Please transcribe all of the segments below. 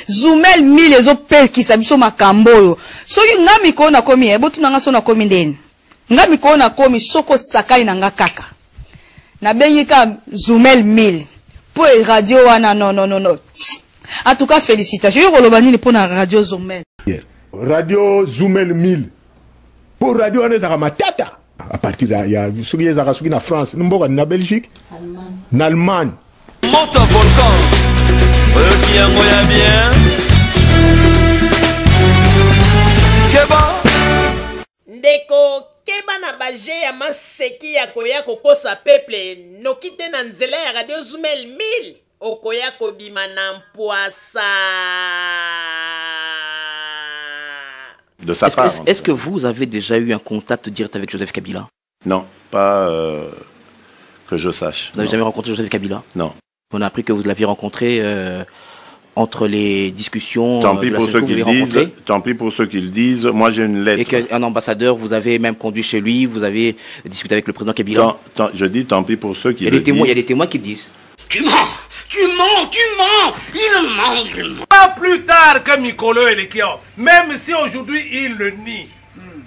Zoumel 1000 ezope qui sabiso makambo. Soki nga mikolo na komi ebotu nanga so na komi ndeni. Nga mikolo na komi soko sakai na nga kaka. Na bengika Zoumel 1000. Pour radio wana non. En tout cas félicitations. Je rolobanini pour la radio Zoumel. Radio Zoumel 1000. Pour radio wana za matata. À partir de ya suki za suki na France, n'imboka na Belgique, en Allemagne. Monte un volcan. Bien, bien. Keba. Ndeko keba na baje ya maseki ya koya kokosa peuple nokite na nzela ya radio Zoumel 1000 okoya kobima na mpoasa. Est-ce que vous avez déjà eu un contact direct avec Joseph Kabila? Non, pas que je sache. Vous n'avez jamais rencontré Joseph Kabila? Non. On a appris que vous l'aviez rencontré entre les discussions. Tant pis pour ceux qui le disent. Tant pis pour ceux qui le disent. Moi, j'ai une lettre. Et qu'un ambassadeur, vous avez même conduit chez lui, vous avez discuté avec le président Kabila. Je dis tant pis pour ceux qui le disent. Il y a des témoins qui le disent. Tu mens. Il ment. Pas plus tard que Mikolo et Lekio, même si aujourd'hui il le nie.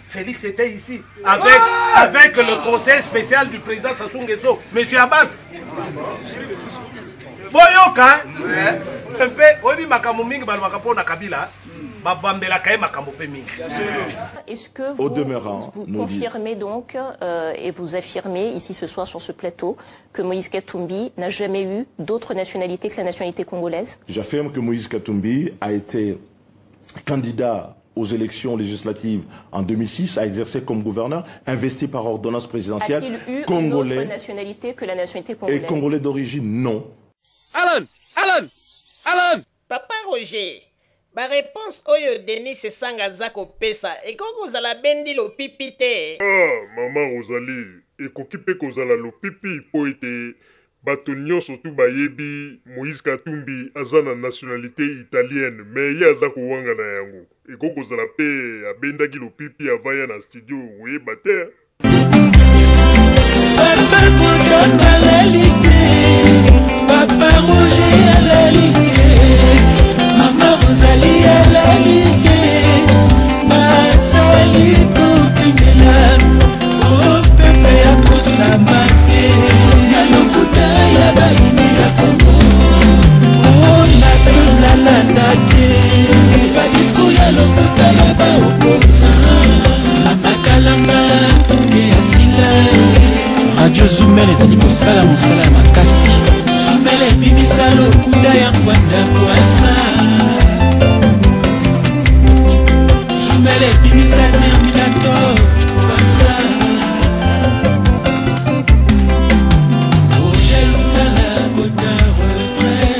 Félix était ici avec le conseil spécial du président Sassou Nguesso, M. Abbas. Boyoka, c'est peu, on dit makambo mingi balmakapo na Kabila. Est-ce que vous confirmez donc et vous affirmez ici ce soir sur ce plateau que Moïse Katumbi n'a jamais eu d'autre nationalité que la nationalité congolaise? J'affirme que Moïse Katumbi a été candidat aux élections législatives en 2006, a exercé comme gouverneur, investi par ordonnance présidentielle. A-t-il eu une autre nationalité que la nationalité congolaise? Et congolais d'origine, non. Alan Papa Roger, ma réponse oyo Denis Sanga Zako pesa et quand vous allez bendi lo pipi te. Maman Rosalie, et kokipe kozala lo pipi po ete bato nyonso tu bayebi Moïse Katumbi aza na nationalité italienne mais ye aza kowanga na yango. Et quand vous allez pe abendaki lo pipi avaya na studio oyeba te. Papa Roger à la ligue, Maman Rosalie à la ligue, Basali Kotimela, au peuple ya kosamate, na lokuta ya baini ya Congo, on a tout la landate, ba disco ya lokuta ya ba opposant, amakalanga ke asila, Radio Zoumel ezali kosala mosala ya makasi. Zoumel ebimisa lokuta ya ngwanda poasa. Zoumel ebimisa Terminator poasa. Roger Lungala kota retrait.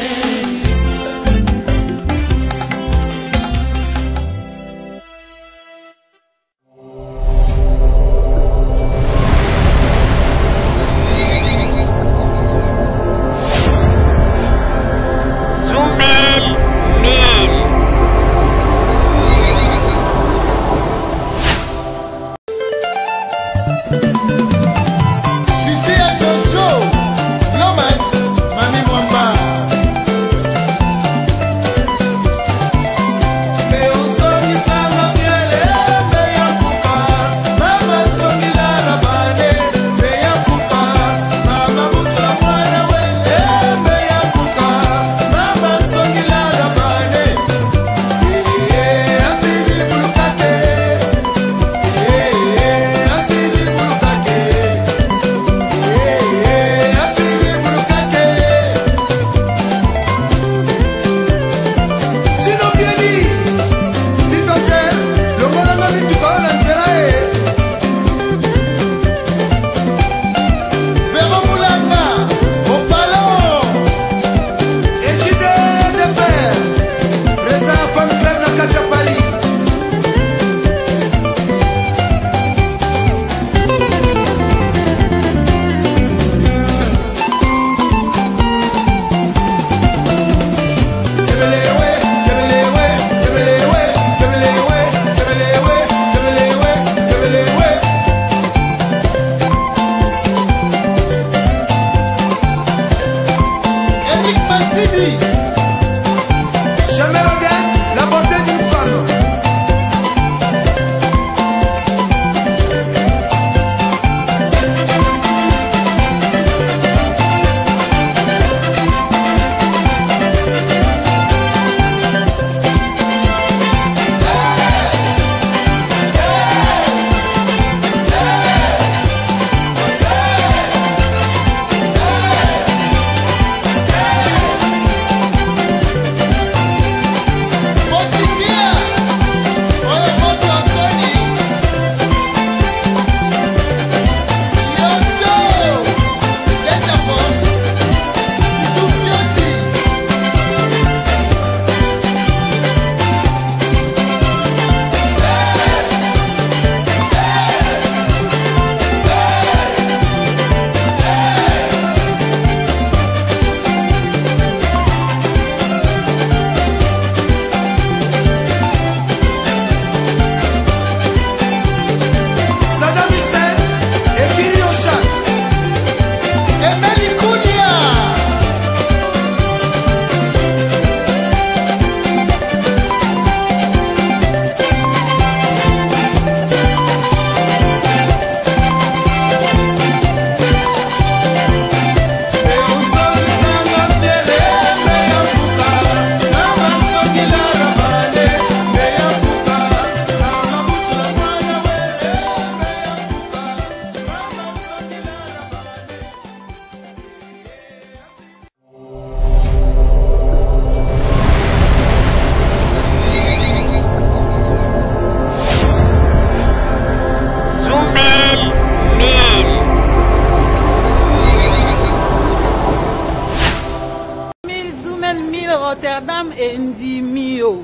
Mio.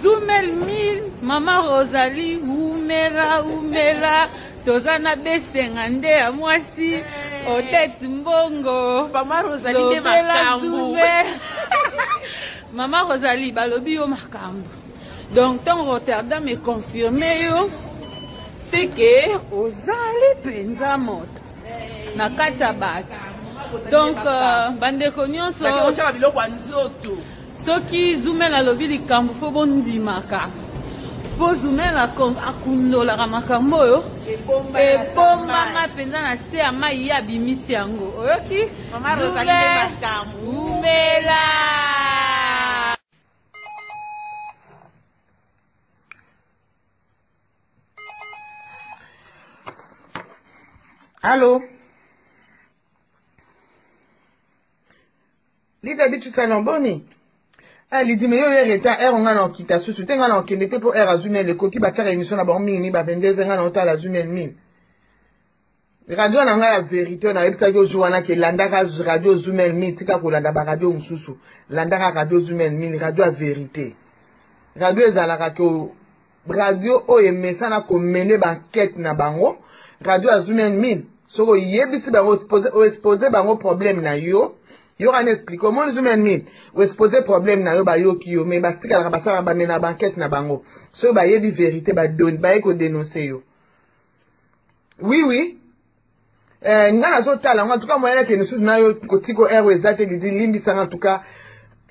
Zoumel Mil, Maman Rosalie, Oumela, Tozana Besengande, à moi si, Odette Mbongo, Maman Rosalie, Makambu. Maman Rosalie, Balobi au Makambu. Donc, tant Rotterdam est confirmé, c'est que Ozali Penza Mot. Nakata Bat. Donc, bande nyonso soki Zoumel alobi likambo fo bondimaka po Zoumel akundola makambo oyo ebombanga mpenza na se ya mai ya bimisi yango oyoki Zoumela. Allô? Lida bitu salamboni. Ali di me yo reta on nga na kita susu tenga na okende te po era Zoumel le koki ba tira émission na ba mingi ba 22 nga na otala Zoumel min. Radio na nga ya vérité na ebisa yo joana ke landaka radio Zoumel min tika ko landa ba radio mususu. Landaka radio Zoumel min radio ya vérité. Radio ezalaka ko radio o emesa na ko mener ba enquête na bango. Radio ya Zoumel min so yebisi ba exposer bango problème na yo. Yo kan explique comment Zoumel min ou exposer problème na yo ba yo ki yo mais ba tika la basara ba mena banquette na bango so ba yebi vérité ba don ba ko dénoncer yo. Oui ngana zo tala en tout cas moyen que nous sous na yo kotiko erwe ezate di limbi sa en tout cas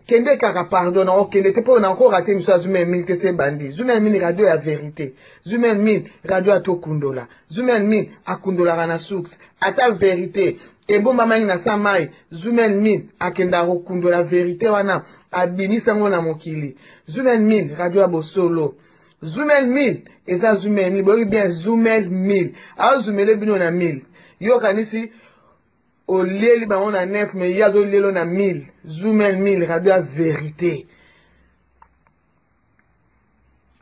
kende kaka pardon o kende te po na encore raté monsieur Zoumel min que c'est bandi. Zoumel min radio ya vérité. Zoumel min radio a to kundola. Zoumel min akundola rana sux ata vérité. Et bon maman na samai Zoumel min akenda rokundo la vérité wana abinisa ngo na mokili. Zoumel min radio abo solo. Zoumel min eza Zoumel min boyi bien Zoumel min a Zoumel bino na 1000 yo kanisi o leli ba on a 9 mais yazo lelo na 1000. Zoumel min radio a vérité.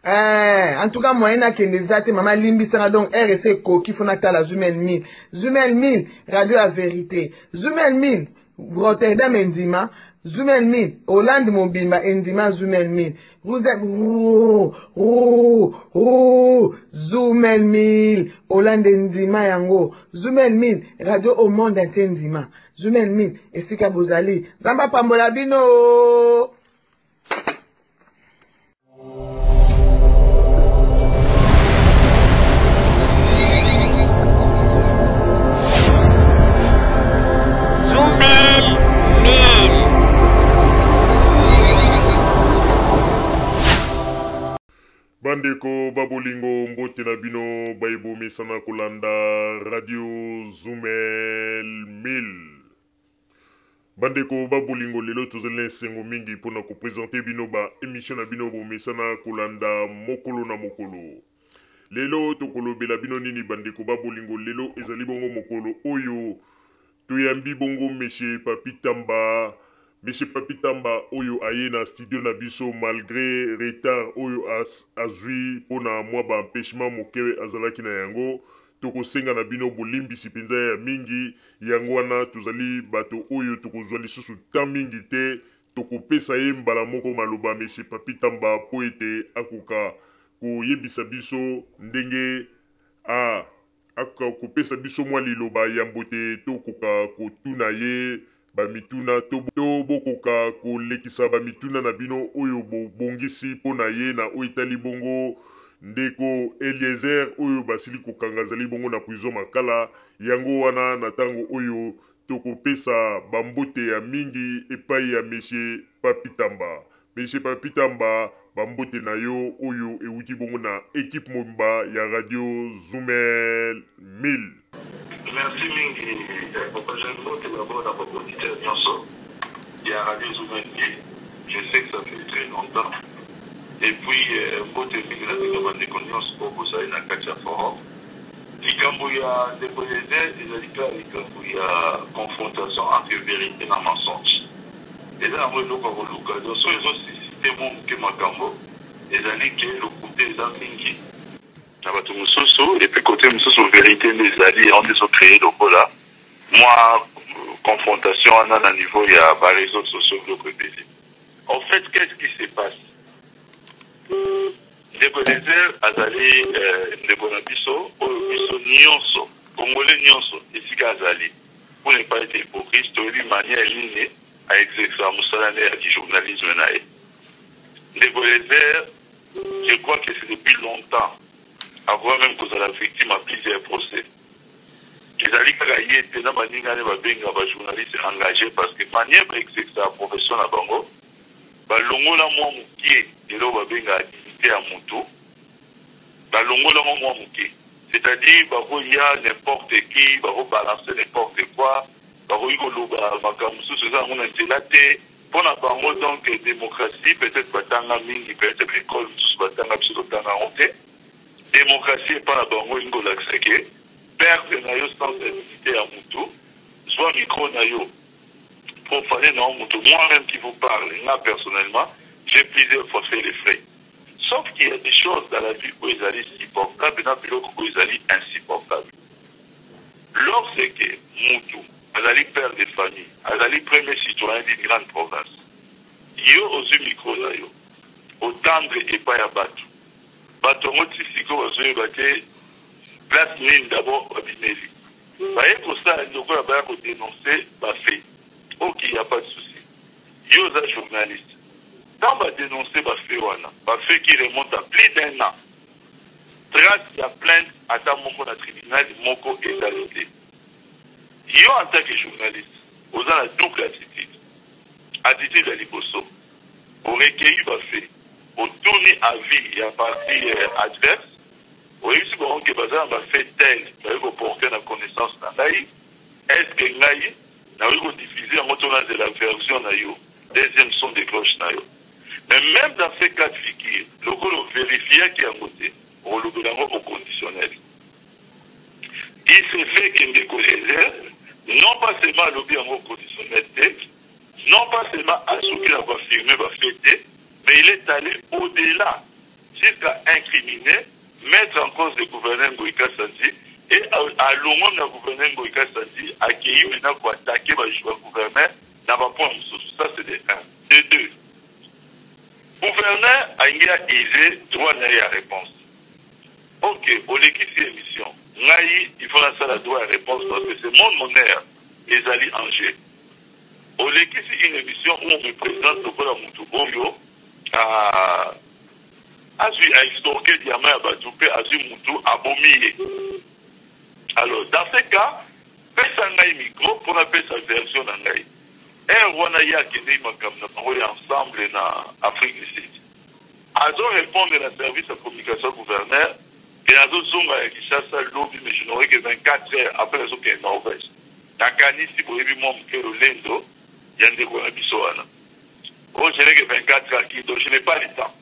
En tout cas, moi, il y a des maman Limbi Sanga donc RSC qui font la Zoumel min. Zoumel min, radio la vérité. Zoumel min, Rotterdam Ndima. Zoumel min, Hollande Mobimba Ndima Zoumel min. Vous êtes Zoumel min, Hollande Ndima yango. Zoumel min, radio au monde entier Ndima. Zoumel min, Esika Bozali. Zamba Pambola Bino. Bandeko babolingo mbote na bino baibo mesana kolanda radio Zoumel Mil. Bandeko babolingo lelo tozele sengo mingi pona ko présenter bino ba émission na bino bo mesana kolanda mokolo na mokolo. Lelo tokolo bela bino nini bandeko babolingo lelo ezali bongo mokolo oyo tuyambi bongo Monsieur Papi Tamba. Monsieur Papi Tamba oyo aye na studio na biso malgré retard oyo azwi pona mwa ba empêchement mokewe azalaki na yango toko senga na bino bolimbisi penza ya mingi yango wana tozali bato oyo tokozwa lisusu ta mingi te toko pesa ye mbala moko maloba Monsieur Papi Tamba po ete akoka koyebisa biso ndenge aka kopesa biso mwa liloba ya mbote tokoka kotuna ye bamituna to bokoka kolekisa bamituna na bino oyo bongisi pona ye na oitali bongo ndeko Eliezer oyo basili kokanga zali bongo na prison makala yango wana na tango oyo tokopesa bambote ya mingi epai ya Monsieur Papi Tamba. Monsieur Papi Tamba bambote na yo oyo euti bongo na équipe momba ya radio Zoumel Mil. Merci mingi pour je vote d'abord à propos de Nyonso. Il y a Radio Zoumel Mil. Je sais que ça fait très longtemps. Et puis vote mingi la demande de confiance pour vous ça na kacha forum. Likambo ya déposé des alika likambo ya confrontation entre vérité na mensonge. Et là on le voit au cas donc sur les autres systèmes que makambo et ali que le côté za mingi. Nabato mususu et puis côté mususu vérité les alliés on les a créé donc là moi confrontation à un niveau il y a par réseaux sociaux de côté En fait, qu'est-ce qui se passe? Ndeko Désert azali ndeko na biso nyonso congolais nyonso esika azali pour ne pas être hypocrite toyebi manière ligne à exercer mosala ne ya journalisme na ye. Ndeko Désert, je crois que c'est depuis longtemps avant même kozala victime à plusieurs procès. ezali kaka ye te na baninga ne babenga bajournaliste engagé parce que manière baexercer la profession na bango balongola mwa mokie elo babenga dignité ya motu balongola mwa mokie, c'est-à-dire bakoya n'importe qui bakobalancer n'importe quoi bakoki koloba makambo mosusu eza yango na nzela te mpona bango. Donc démocratie peut-être batanga mingi, peut-être école mosusu batanga biso totanga yango te. Démocratie epa na bango elingi kolakisa ke perte na yo sans dignité ya motu zwa micro na yo profaner na moto. Moi-même qui vous parle, moi personnellement, j'ai plusieurs fois fait les frais. Sauf qu'il y a des choses dans la vie où ils allaient supportables et dans d'autres où ils allaient insupportables. Lorsque Moutou, elle allait perdre des familles, elle allait premier citoyen d'une grande province, yo ozu micro na yo, otendre et pas ya batu. Batu moti siko ozu bate, place mine d'abord abineli. Baye pour ça, nous avons dénoncer, bah fait. Ok, il n'y a pas de souci. Yo, un journaliste. Quand on va dénoncer ma fait qui remonte à plus d'un an, trace la plainte à ta moko na tribunal, moko égalité. Yo, en tant que journaliste, vous avez la double attitude. Attitude à l'Iboso. Au recueilli va fait, au tourner à vie et à partie adverse, au réussi que Bazar va fait tel, il va porter la connaissance dans l'AI. Est-ce que l'AI n'a pas diffusé en retournant de la version naïo, deuxième son des cloches naïo. Mais même dans ces cas de figure, le col vérifié qui a voté, on le donne au conditionnel. Il s'est fait qu'il décolle, non pas seulement lobby en conditionnel, non pas seulement à ce qu'il a affirmé, va fêter, mais il est allé au-delà, jusqu'à incriminer, mettre en cause le gouverneur Ngoïka Santi, et à l'ombre du gouverneur Ngoïka Santi, accueillir maintenant pour attaquer le gouverneur, n'a pas point ça c'est de 1. De 2. Gouverneur a aisé droit à réponse. Ok, au l'équipe de émission, il faut lancer la droit à réponse parce que c'est mon honneur, les alliés en jeu. Au l'équipe une émission où on me présente le Bola Moutou à extorquer diamant à Batoupé, à Moutou, à Bomille. Alors, dans ce cas, pesa ngai micro pour appeler sa version ngai. Et on a ya qui dit ensemble en Afrique du Sud. Azo répondre à la service de communication gouverneur et azo zonga à Kinshasa lobby mais je n'aurai que 24 heures après les autres en Norvège. Takani si vous avez mon que le lendo, il y a des quoi bisoana. Oh je n'ai que 24 heures qui donc je n'ai pas le temps.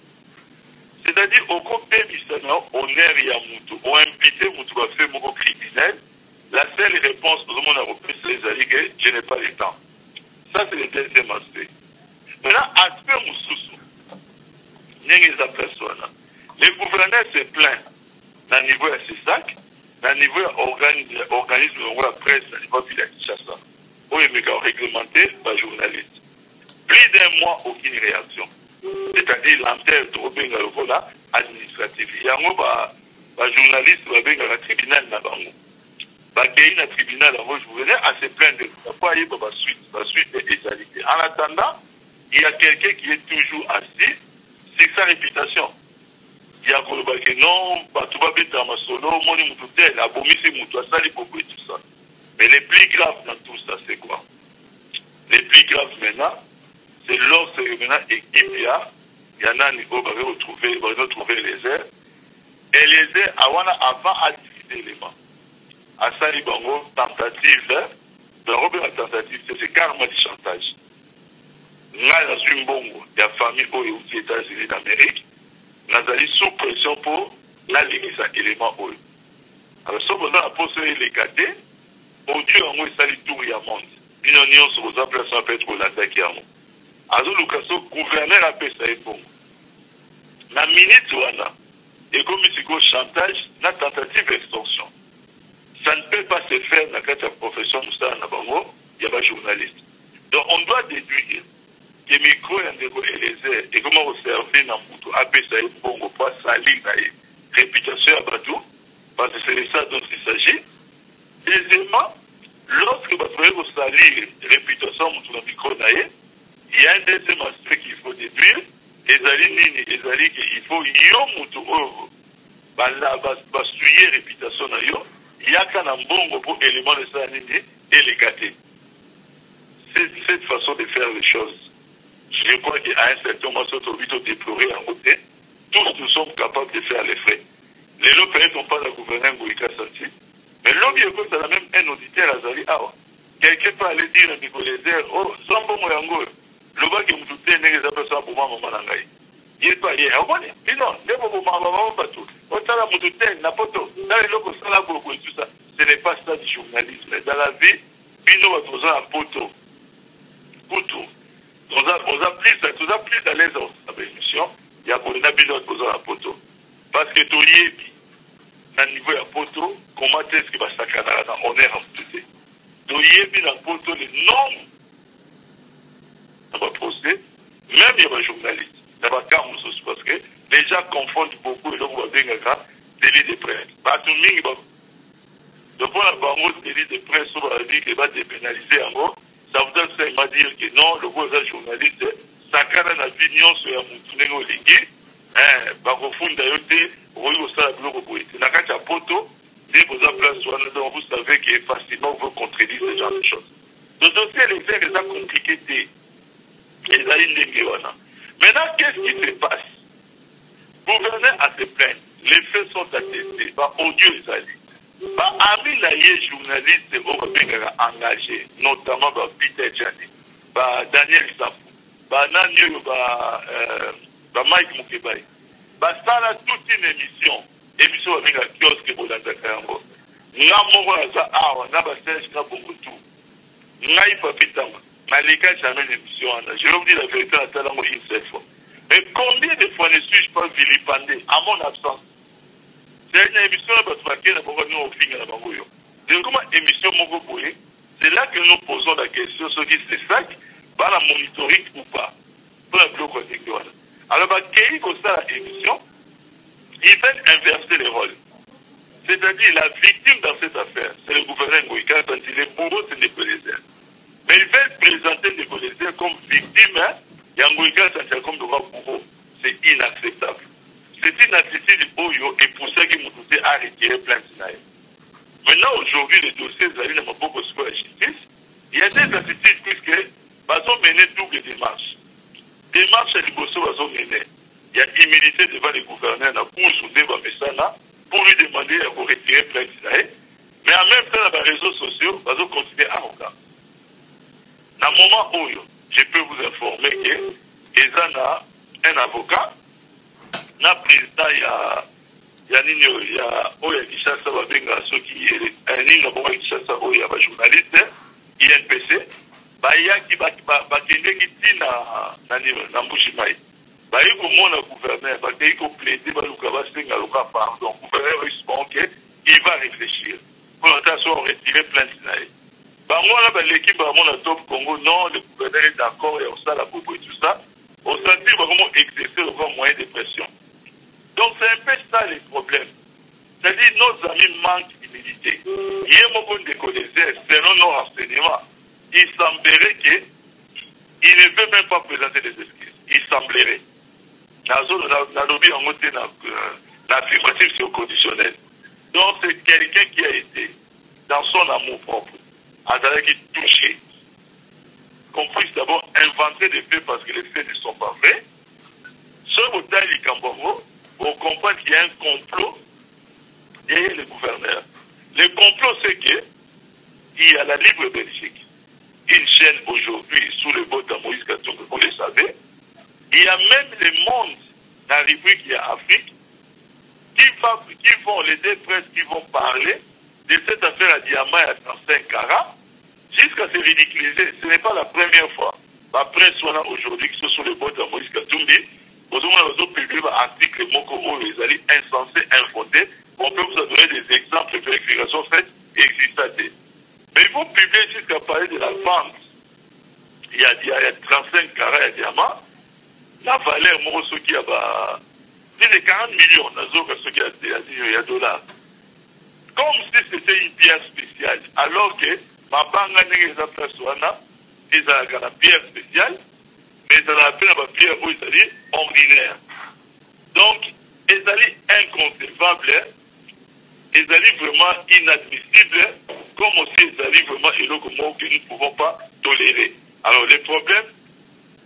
C'est-à-dire au côté bisano on est ya mutu, on impliqué mutu va faire mon criminel. La seule réponse au monde européen c'est que je n'ai pas le temps. Ça, c'est le deuxième aspect. Maintenant, aspect Moussoussou. Le gouverneur se plaint dans le niveau de CESAC, dans le niveau de l'organisme de la presse, dans le niveau de la Kinshasa. Où il est réglementé par journaliste. Plus d'un mois, aucune réaction. C'est-à-dire l'antenne trop bien administrative. Il y a un journaliste qui va bien à tribunal dans le Bagay na tribunal, je vous venais à se plaindre. Pourquoi il y a une suite d'égalité. En attendant, il y a quelqu'un qui est toujours assis, c'est sa réputation. Il y a que non, tout va bien dans ma solo, mon moutou la bomisse moutou, ça les beaucoup et tout ça. Mais les plus graves dans tout ça, c'est quoi? Les plus graves maintenant, c'est lorsque maintenant équipe il y en a un niveau, va retrouver les airs. Et les airs, avant à diviser l'élément. À Sali Bango, tentative, la tentative, c'est carrément du chantage. Nous avons une bongo, il y a famille aux États-Unis d'Amérique, nous avons sous pression pour la ligue à élément haut. Alors, si on a posé les gâtés, au Dieu, on a sali tout le monde. Une union sur vos emplacements peut être l'attaquer à nous. Alors, le gouverneur a fait ça et bon. La minute, et comme il chantage, la tentative d'extorsion. Ça ne peut pas se faire dans la profession Moussa Nabango, il y a pas de journaliste. Donc on doit déduire que micro ya ndeko Eliezer ekoma koservir na mutu apesa ye bongo po asali na ye réputation ya bato parce que c'est de ça dont il s'agit. Deuxièmement, lorsque bato baye kosalir réputation ya mutu na micro na ye, il y a un deuxième aspect qu'il faut déduire, ezali nini, ezali que il faut yo mutu oyo basuye réputation na yo yaka na mbongo pour élément de ça nini eleka te. C'est cette façon de faire les choses. Je crois qu'à un certain moment, surtout déplorer en côté, tous nous sommes capables de faire les frais. Les lots ne sont pas la gouvernement Ngoïka Santi. Mais l'homme, il y a même un auditeur à Zali. Ah, quelqu'un peut aller dire à Nicolézer, oh, Zambo Moyango, le bas qui me doutait, n'est pas ça pour moi, mon manangaï. Il n'est pas hier. Mais non, n'est pas pour moi, maman, pas tout. On t'a la moutouté, n'importe où. Dans les locaux, ça là pour tout ça. Ce n'est pas ça du journalisme. Dans la vie, Bino va poser un poteau. Pour tout. On a plus à l'aise dans l'émission. Il y a pour une habitude poser un poteau. Parce que tout lié, à niveau de poteau, comment est-ce qu'il va s'accaparer dans l'honneur en tout cas. Tout lié, dans le poteau, les noms, on va procéder. Même il y a un journaliste. Il y a un cas parce que les gens confondent beaucoup et donc on va dire un délit de presse. Tout le monde, donc on a un délit de presse, on va dire qu'il va dépénaliser en gros. Ça voudrait seulement dire que non, le gros journaliste, ça crée la opinion sur un moutonné au lingui, Bakofunda yote, Roy au salaire de poétique. N'a qu'à poto, dès vos place, vous savez que facilement vous contredire ce genre de choses. Le dossier, les faits, les a compliqués, les a indéguéwana. Maintenant, qu'est-ce qui se passe? Gouverneur à se plaindre, les faits sont attestés, audio les alliés. Ami les journalistes engagés, notamment Peter Djani, Daniel Safou, Nani, Mike Mukebai. Ça là toute une émission avec la kiosque pour l'Antakayambo. Namoro Awa, Nabasej Nabongotou, Naïpa Pitama, Malika jamais une émission. Je vais vous dire la vérité à Talango une seule fois. Mais combien de fois ne suis-je pas vilipendé à mon absence? C'est une émission qui est émission c'est là que nous posons la question ce qui c'est ça par la monitoring ou pas pour la bloc. Alors émission ils veulent inverser les rôles, c'est-à-dire la victime dans cette affaire c'est le gouverneur Ngoïka quand il est bourreau c'est Nicolézer, mais ils veulent présenter Nicolézer comme victime et Ngoïka comme bourreau. C'est inacceptable. C'est une attitude et pour ça que Moutouté a retiré plainte. Maintenant, aujourd'hui, les dossiers n'ont pas beaucoup de la justice. Il y a des attitudes puisque ils ont mené double démarche. Démarche à l'Ibosso, ils ont mené. Il y a humilité devant les gouverneurs pour souder Bamessana, pour lui demander à retirer plainte. Mais en même temps, dans les réseaux sociaux, ils ont continué à arrogant. Dans le moment où je peux vous informer que ils ont un avocat. Na président ya nini ya oya Kishasa babenga soki nini na boka Kishasa oya ba journaliste INPC bayaki bakendeki tina na Mbushimai bayi komona gouverneur bayi ko plaider baluka basenga loka pardon gouverneur répond que il va réfléchir pour attention retirer plainte na ye bango na l'équipe vraiment na Top Congo non le gouverneur est d'accord et on ça la propos et tout ça on sentit vraiment exercer le moyen de pression. Donc c'est un peu ça les problèmes. C'est-à-dire nos amis manquent d'humilité. Il y a beaucoup de connaissances, selon nos renseignements, il semblerait qu'il ne veut même pas présenter des excuses. Il semblerait. Dans lobby en côté l'affirmatif c'est au conditionnel. Donc c'est quelqu'un qui a été dans son amour propre, à qui touché, qu'on puisse d'abord inventer des faits parce que les faits ne sont pas vrais. Ce modèle du Cambongo, on comprend qu'il y a un complot derrière le gouverneur. Le complot, c'est qu'il y a la Libre Belgique, une chaîne aujourd'hui sous le bord de Moïse Katumbi, vous le savez. Il y a même le monde dans la rubrique qui est Afrique qui vont, les deux presses qui vont parler de cette affaire à diamant et à 35 carats jusqu'à se ridiculiser. Ce n'est pas la première fois. La presse aujourd'hui qui sont sous le bord de Moïse Katumbi. Vous avez publié un article où les alliés insensés, infondés. On peut vous donner des exemples de vérification faites et existantes. Mais il faut publier jusqu'à parler de la vente il y a 35 carats de diamant. La valeur, moi, ce qui a plus de 40 millions, ce qui a de dollars. Comme si c'était une pierre spéciale. Alors que ma banque a une pierre spéciale, mais elle a une pierre ordinaire. Donc, elle est inconcevable, elle est vraiment inadmissible, comme aussi elle est vraiment éloquent que nous ne pouvons pas tolérer. Alors, le problème,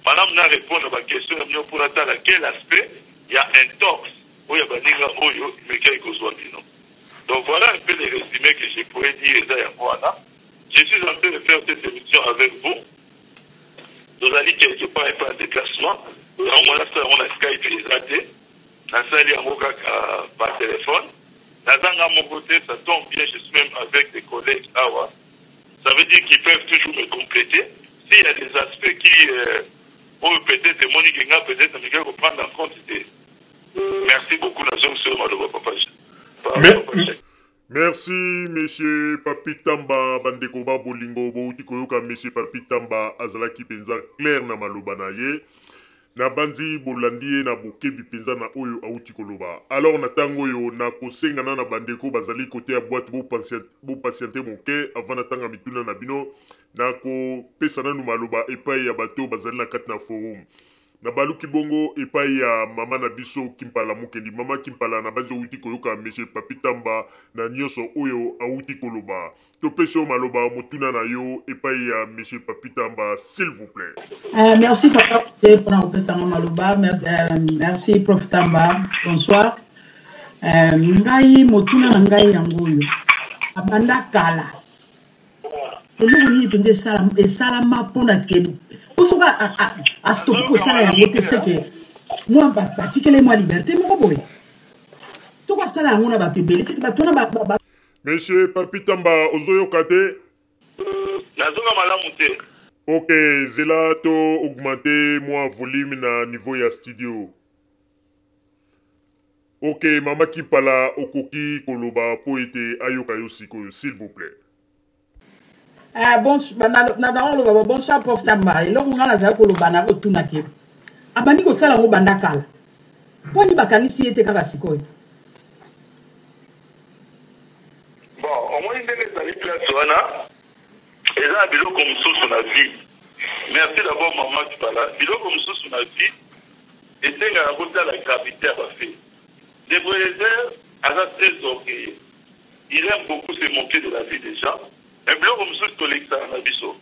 madame n'a répondu à ma question pour attendre quel aspect il y a un torse où il y a donc voilà un peu les résumés que je pourrais dire. Je suis en train de faire cette émission avec vous. Nous allons quelque part un déplacement. On a Skype raté. On a par téléphone. À mon côté, ça tombe bien, je suis même avec des collègues. Ça veut dire qu'ils peuvent toujours me compléter. S'il y a des aspects qui, peut-être, Monique peut-être, mais qu'il faut prendre en compte. Merci beaucoup, Nazong, sur le papa. Merci, monsieur Papi Tamba, Bandekoba Bolingo, Bouti Koyoka, monsieur Papi Tamba, Azalaki Penza, Claire na maloba na ye, na Banzi Bolandie na Bokebi Penza na Oyo Auti Koloba. Alors, na tango yo, na kosenga na Bandeko, Bazali côté à boîte, beau patienter mon quai, avant na tanga mituna na bino, na ko pesana nou maloba, epai ya bato, Bazali na kat na forum. Na baluki bongo epai ya mama na biso Kimpala Mukendi mama Kimpala na banzo uti koyoka monsieur Papi Tamba na nyoso oyo auti koloba to peso maloba motuna na yo epai ya monsieur Papi Tamba s'il vous plaît. Merci papa pour la professeur maloba merci prof Tamba bonsoir. Ngai motuna na ngai yango yo abanda kala eloko ni pende sala ma pona ke osoka a stop ko sala ya mote seke moi batikele moi liberté moko boye to ko sala ngona ba tebele seke batona ba monsieur Papi Tamba ozoyoka te nazonga malamu te. OK zela to augmenter moi volume na niveau ya studio. OK mama Kimpala okoki koloba po ete ayoka yo sikoyo s'il vous plaît. Bonsoir prof Tamba eloko nga nazali koloba na kotuna ke abandi kosala ngo banda kala poni bakangisi ete kaka sikoyo bon omoni ndenge ezali place wana eza na biloko mosusu na vie. Merci d'abord mama Kimpala. Biloko mosusu na vie esengaka kotala gravité ya bafe. Debrezer aza très orgueilleux. Il aime beaucoup se moquer de la vie des gens. Un bloc comme ça, c'est l'exemple.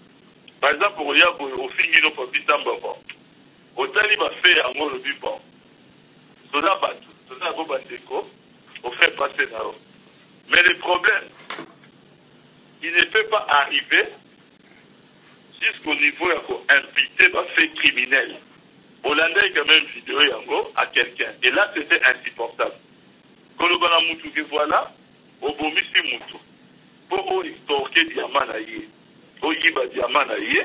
Par exemple, il y a au fini de Papi Tamba. Au tali va faire un mot le but. Cela va tout. Cela va déco. On fait passer là-haut. Mais le problème, il ne peut pas arriver jusqu'au niveau imputé par fait criminel. Hollande a quand même vidéo à quelqu'un. Et là, c'était insupportable. Quand le bala moutou que voilà, au bomisi moutou. Pour extorquer diamant à yé, pour yiba diamant à yé,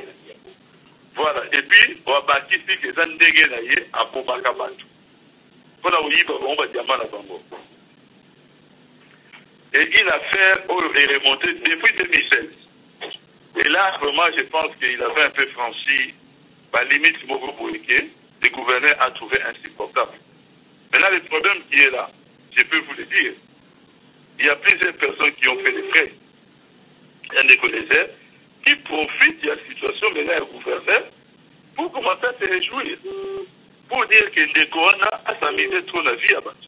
voilà. Et puis, on va bâtir ce que ça n'dégue à yé à Bobaka Batu. Pour la yiba, on va diamant à Bango. Et il a fait, est remonté depuis 2016. Et là, vraiment, je pense qu'il avait un peu franchi la limite Mogo Boïké. Le gouverneur a trouvé insupportable. Maintenant, le problème qui est là, je peux vous le dire, il y a plusieurs personnes qui ont fait des frais. Un des collègues qui profitent de la situation maintenant au gouverneur pour commencer à se réjouir. Pour dire que le Corona a s'amusé trop la vie à battre.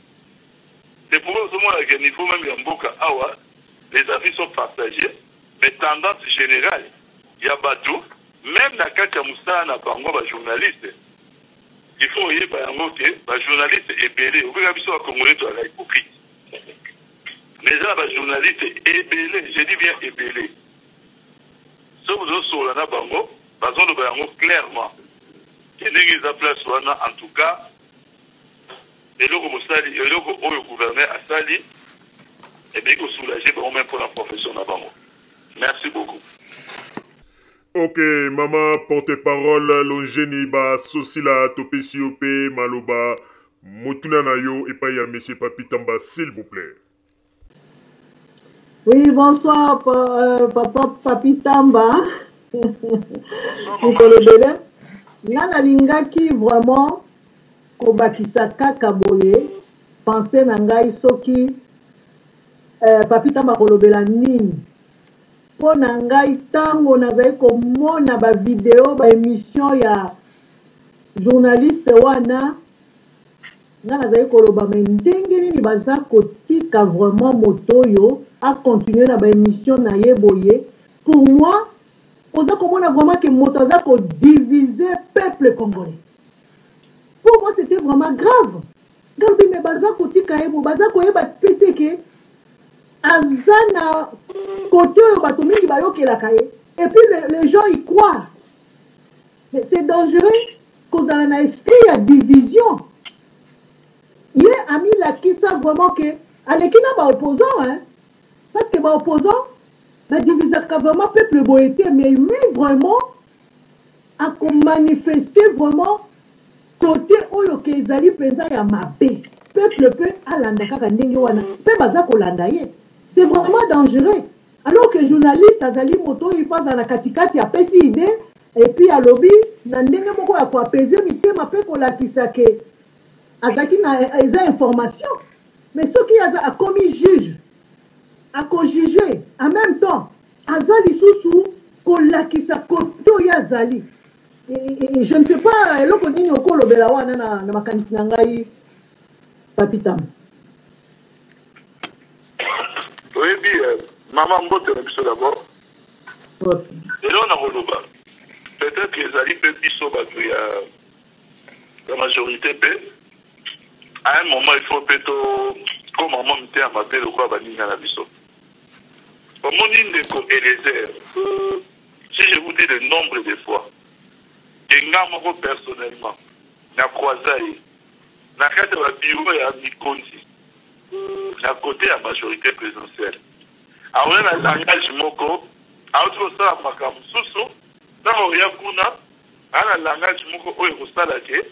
C'est pour ça qu'à niveau même Yamboka Awa, les avis sont partagés, mais tendance générale, il y a Batou, même dans le cas de Moussa, il y a journaliste. Il faut y avoir un journaliste ébélé. Vous avez vu ça à Congolais, tu as hypocrite. Mais là, un journaliste ébélé, je dis bien ébélé. Si vous avez sur la bango, parce qu'on va clairement. Il y a place en tout cas, et là, le gouverneur a sali, et bien, il soulagé même pour la profession de bango. Merci beaucoup. OK, maman, porte-parole, l'ongénie, ba, Sosila, Topé, Siopé, Maloba, Motuna Nayo, et pas y a monsieur Papi Tamba, s'il vous plaît. Oui, bonsoir, papa Papi Tamba. Nikolobele nga nalingaki vraiment kobakisa kaka boye pense na ngai soki Papi Tamba kolobela nini mpo na ngai ntango nazali komona bavideo baémission ya journaliste wana nga nazali koloba me ndenge nini baza kotika vraiment moto oyo acontinue na baémission na ye boye pour moi oza komona vraiment ke moto aza kodiviser peuple congolais. Pour moi c'était vraiment grave. Ngalbi me baza kotika ye bo baza koyeba pete ke aza na kote oyo bato mingi bayokelaka ye et puis les gens y croient. Mais c'est dangereux kozala na esprit ya division. Ye ami lakisa vraiment ke aleki na baopposant hein parce que baopposant badivisaka vraiment peuple boyete mais lui vraiment a manifesté vraiment côté oyo ke ezali penza ya mabe peuple pe alanda kaka ndenge wana pe baza kolanda ye. C'est vraiment dangereux. Alors que journaliste azali moto il faza na katikati apesi idée et puis alobi na ndenge moko ya koapaiser mitema pe kolakisa ke azaki na eza information mais soki aza a commis juge a ko-juger en même temps aza lisusu kolakisa koto ya zali et je ne sais pas eloko nini okolobela wana na makanisi na ngai Papi Tamba. Oui, maman Mbote na biso d'abord. Et là on a roloba. Peut-être que les alliés peuvent biso bato ya la majorité peut. À un moment il faut peut-être comme maman m'était à m'appeler le quoi baninga na biso. Au mon indeko Eliezer. Si je vous dis le nombre de fois que ngamoko personnellement na croisé na kati ya bureau ya Mikondi na côté ya majorité présidentielle. Alors na langage moko autre ça makambo susu na oya kuna ana langage moko oyo kosala ke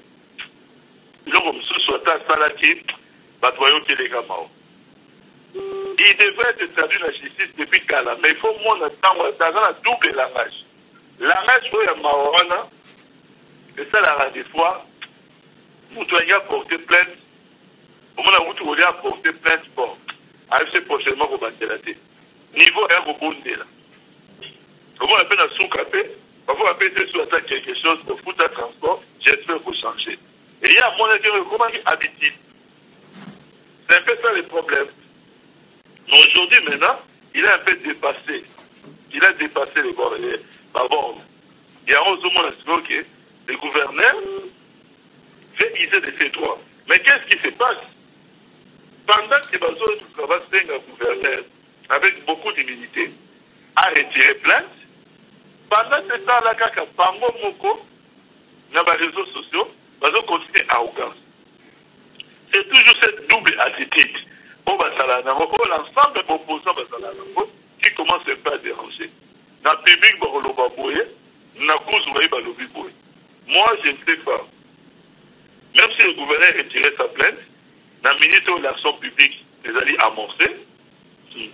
iloko mususu ata sala ki bato bayokeleka mao. Il devrait être traduit la justice depuis kala, mais il faut moins dans un double langage. Langage oyo ya mawana et ça la des fois vous devez porter plainte. Au moment où vous devez porter plainte pour AFC prochainement au Bandelate. Niveau est rebondé là. Comment on appelle un sous-capé? Parfois on appelle sur quelque chose de foot à transport. J'espère qu'il faut changer. Et il y a mon avis, comment habitude. C'est un peu ça le problème. Mais aujourd'hui maintenant, il a un peu dépassé. Il a dépassé les bornes. Il y a un moment que le gouverneur fait user de ses droits. Mais qu'est-ce qui se passe? Pendant que le gouverneur, avec beaucoup d'humilité, a retiré plainte, pendant ce temps-là, quand Pango Moko, dans les réseaux sociaux, ils ont continué arrogance. C'est toujours cette double attitude. L'ensemble des opposants qui commence un peu à déranger. Dans le public, moi, je ne sais pas. Même si le gouverneur a retiré sa plainte, la ministre de l'action publique les a dit amorcer,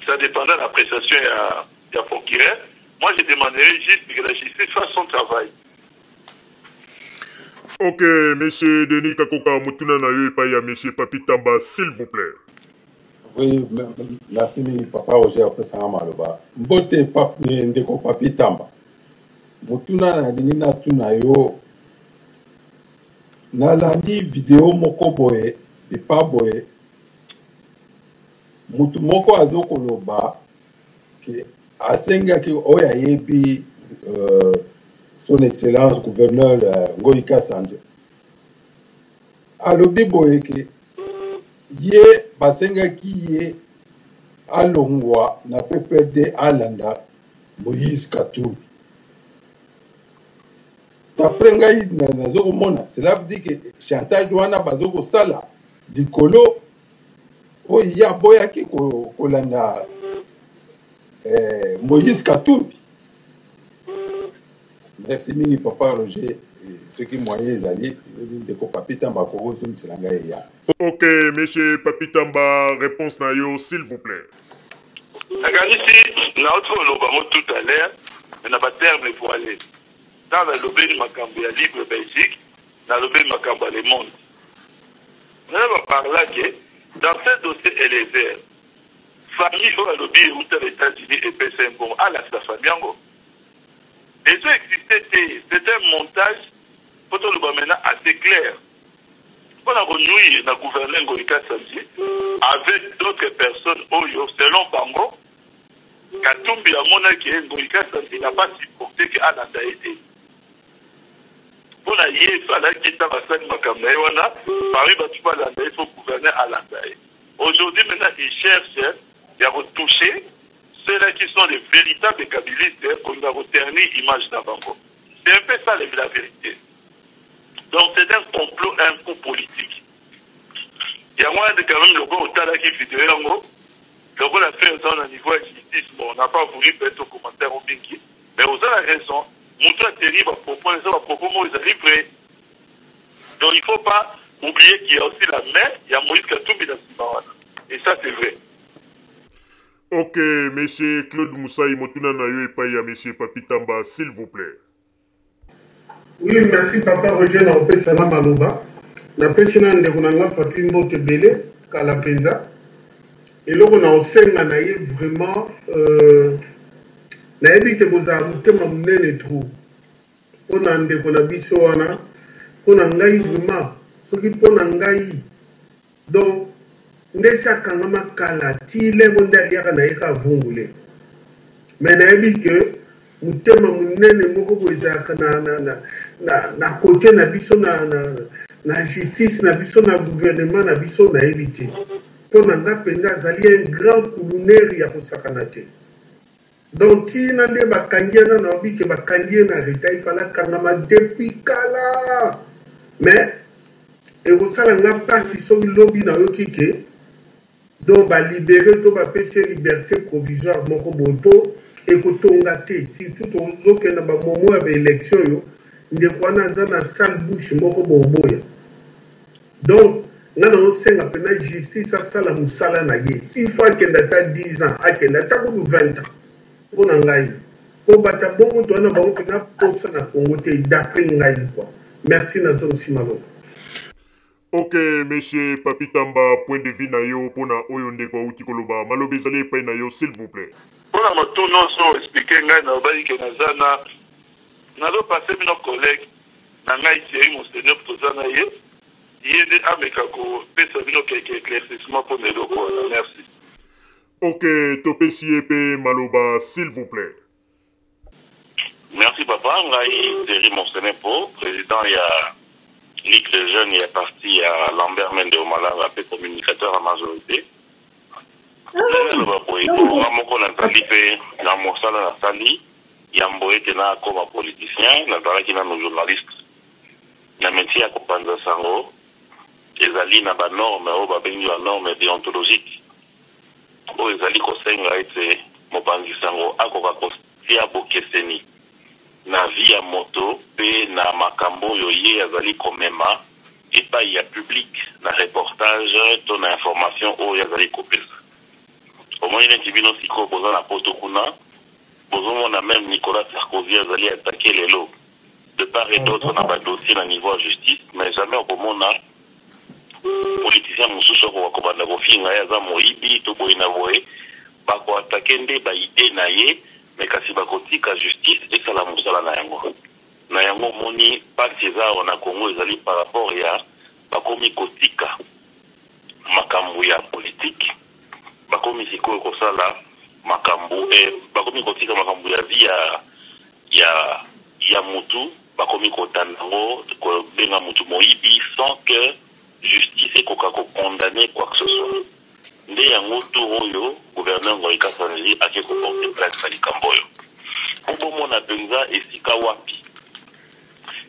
ça dépendait de l'appréciation de la procureur. Moi, je demanderais juste que la justice fasse son travail. Ok, monsieur Denis Kakoka Mutuna Nayo et Paya, monsieur Papi Tamba, s'il vous plaît. Oui, merci, papa Roger, après ça, Maloba. Mbote Ndeko Papi Tamba. Mutuna Nadini Tunayo. Nalandi vidéo moko boye, et pas boye. Mutu moko azoko loba, que asenga ki oya yebi son excellence gouverneur Ngoïka Sandje. Alobi boye ke ye basenga ki ye alongwa na PPD alanda Moïse Katumbi. D'après ngai nazo komona, cela veut dire que chantage wana bazoko sala dikolo o ya boya ki kolanda Moïse Katumbi. Merci mini papa Roger, ce qui moyen ezali de ko Papi Tamba ko zone selanga ya. Ok, monsieur Papi Tamba, réponse na yo s'il vous plaît. Regardez ici, tout à l'heure, mais n'a pas terme il faut aller. Dans le lobby de Macambia Libre Belgique, dans le lobby de Macambia Le Monde. On va parler que dans ce dossier Eliezer, famille au lobby aux États-Unis et PC bon à la famille. Et ça existait, c'était un montage, pour le maintenant assez clair. On a renoué dans le gouvernement Ngolika Samsi avec d'autres personnes, selon Bango, Katumbi a montré que Ngolika Samsi n'a pas supporté qu'Alanda a été. Pour la yé, il fallait qu'il y ait un Makamé, Paris va tout Alanda, il faut gouverner Alanda. Aujourd'hui, maintenant, ils cherchent à retoucher ceux-là qui sont les véritables kabylistes qu'on a reterni l'image d'Abango. C'est un peu ça la vérité. Donc c'est un complot, un coup politique. Il y a moyen de quand même le gros au qui vidéo le gros l'a fait au niveau de justice. Bon, on n'a pas voulu mettre au commentaire au Pinky, mais vous avez la raison. Moutouan terrible à propos, les propos, ils arrivent prêts. Donc il ne faut pas oublier qu'il y a aussi la main, il y a Moïse Katumbi dans Simawana. Et ça c'est vrai. Ok, monsieur Claude Moussaï, Motuna Nayo et Paya, monsieur Papi Tamba, s'il vous plaît. Oui, merci Papa Roger na opesa na maloba. Na pesi na ndeko na nga Papi Mbote Bele kala penza. Eloko na osenga na ye vraiment na yebi ke boza mutema munene trop. Pona ndeko na biso wana, pona ngai vraiment, soki pona ngai. Donc ndesa kanga makala ti lego ndaliaka na ye ka vungule. Mais na yebi ke mutema munene moko boezaka na côté na biso na justice na biso na gouvernement na biso na éviter pour nga penda azali un grand coulonaire ya kosakana te. Donc tina nde bakangiana na obi ke bakangie na retail pala kangama depuis kala. Mais ekosala nga pasi soki lobi na yoki ke donc balibere to bapesi liberté provisoire moko boye po ekotonga te surtout tozokenda bamomo ya baélection oyo ndeko wana aza na sale bouche moko boboya. Donc nga naosenga mpena justice asala mosala na ye s'il faut akenda ata 10 ans akenda ata kudu 20 ans mpo na ngai po bata bongo to wana bango mpena posa na kongo te d'après ngai quoi. Merci nazongisi maloba. Ok, monsieur Papi Tamba, point de vue na yo pona oyo ndeko auti koloba maloba ezali epai na yo s'il vous plaît. Pour la moto, non, so expliquer ngai na obali ke nazana nazo passer nos collègues na ngai série monseigneur tozana ye yende ameka ko pesa bino quelques éclaircissements pour neloko. Merci. Ok, topesi epe maloba s'il vous plaît. Merci papa, ngai série monseigneur po président ya Ligue des jeunes est parti à Lambert Mende au Malawi, appelé communicateur à majorité. Moko nazali pe na mosala na sali ya mboye te na koma politicien nazalaki nano journaliste na métier ya kopanza sango ezali na banorme oyo babengi banorme déontologique oyo ezali kosenga ete mopanzi sango akoka kotia bokeseni na vie ya moto pe na makambo oyo ye azali komema epai ya public na reportage to na information oyo azali kopesa. Au moins, il y a un petit peu de poto kuna. On a même Nicolas Sarkozy azali attaqué les lots. De part et d'autre, on n'a pas de dossier à niveau de justice, mais jamais au moment où politicien Moussousso Wakobanda Gofinga Yaza Moibi, Tobo Inavoé, Bako attaqué nde ba idée naye, mais kasi bakotika justice et ça la Moussala Nayango. Nayango moni, pas César, on a Congo, ezali par rapport à Bakomi Kotika, Makambuya politique. Bakomi siko kosala makambu bakomi kotika makambu ya via ya mutu bakomi kotanango ko benga mutu moibi sans que justice ekoka ko condamner quoi que ce soit. Nde yango oyo gouverneur Ngolika Sanji ake ko porter plainte na likambo oyo. Kombo mona penza esika wapi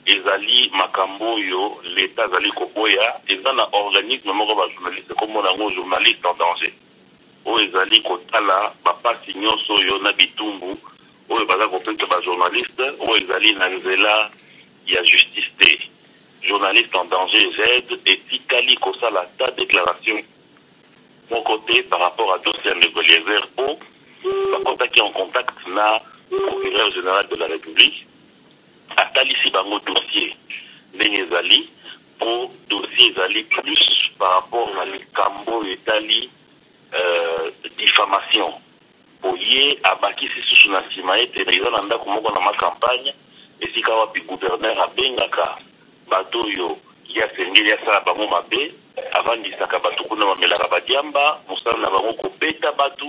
ezali makambo oyo l'état zali koboya eza na organisme moko ba journaliste kombo nango journaliste en danger. Oyo ezali kotala bapasi nyonso oyo na bitumbu oyo baza kopesa ba journaliste oyo ezali na nzela ya justice te. Journaliste en danger Z etikali kosala ta déclaration mon côté par rapport à dossier de Eliezer O bakotaki en contact na procureur général de la République atalisi bango dossier ndenge ezali pour dossier ezali plus par rapport à likambo etali diffamation oye abakisi susu na nsima ete eza na ndako moko na makampagne esika wapi gouverneur abengaka bato oyo ya sengeli asala bango mabe avandisaka bato kuna bamelaka badiamba mosala na bango kobeta bato.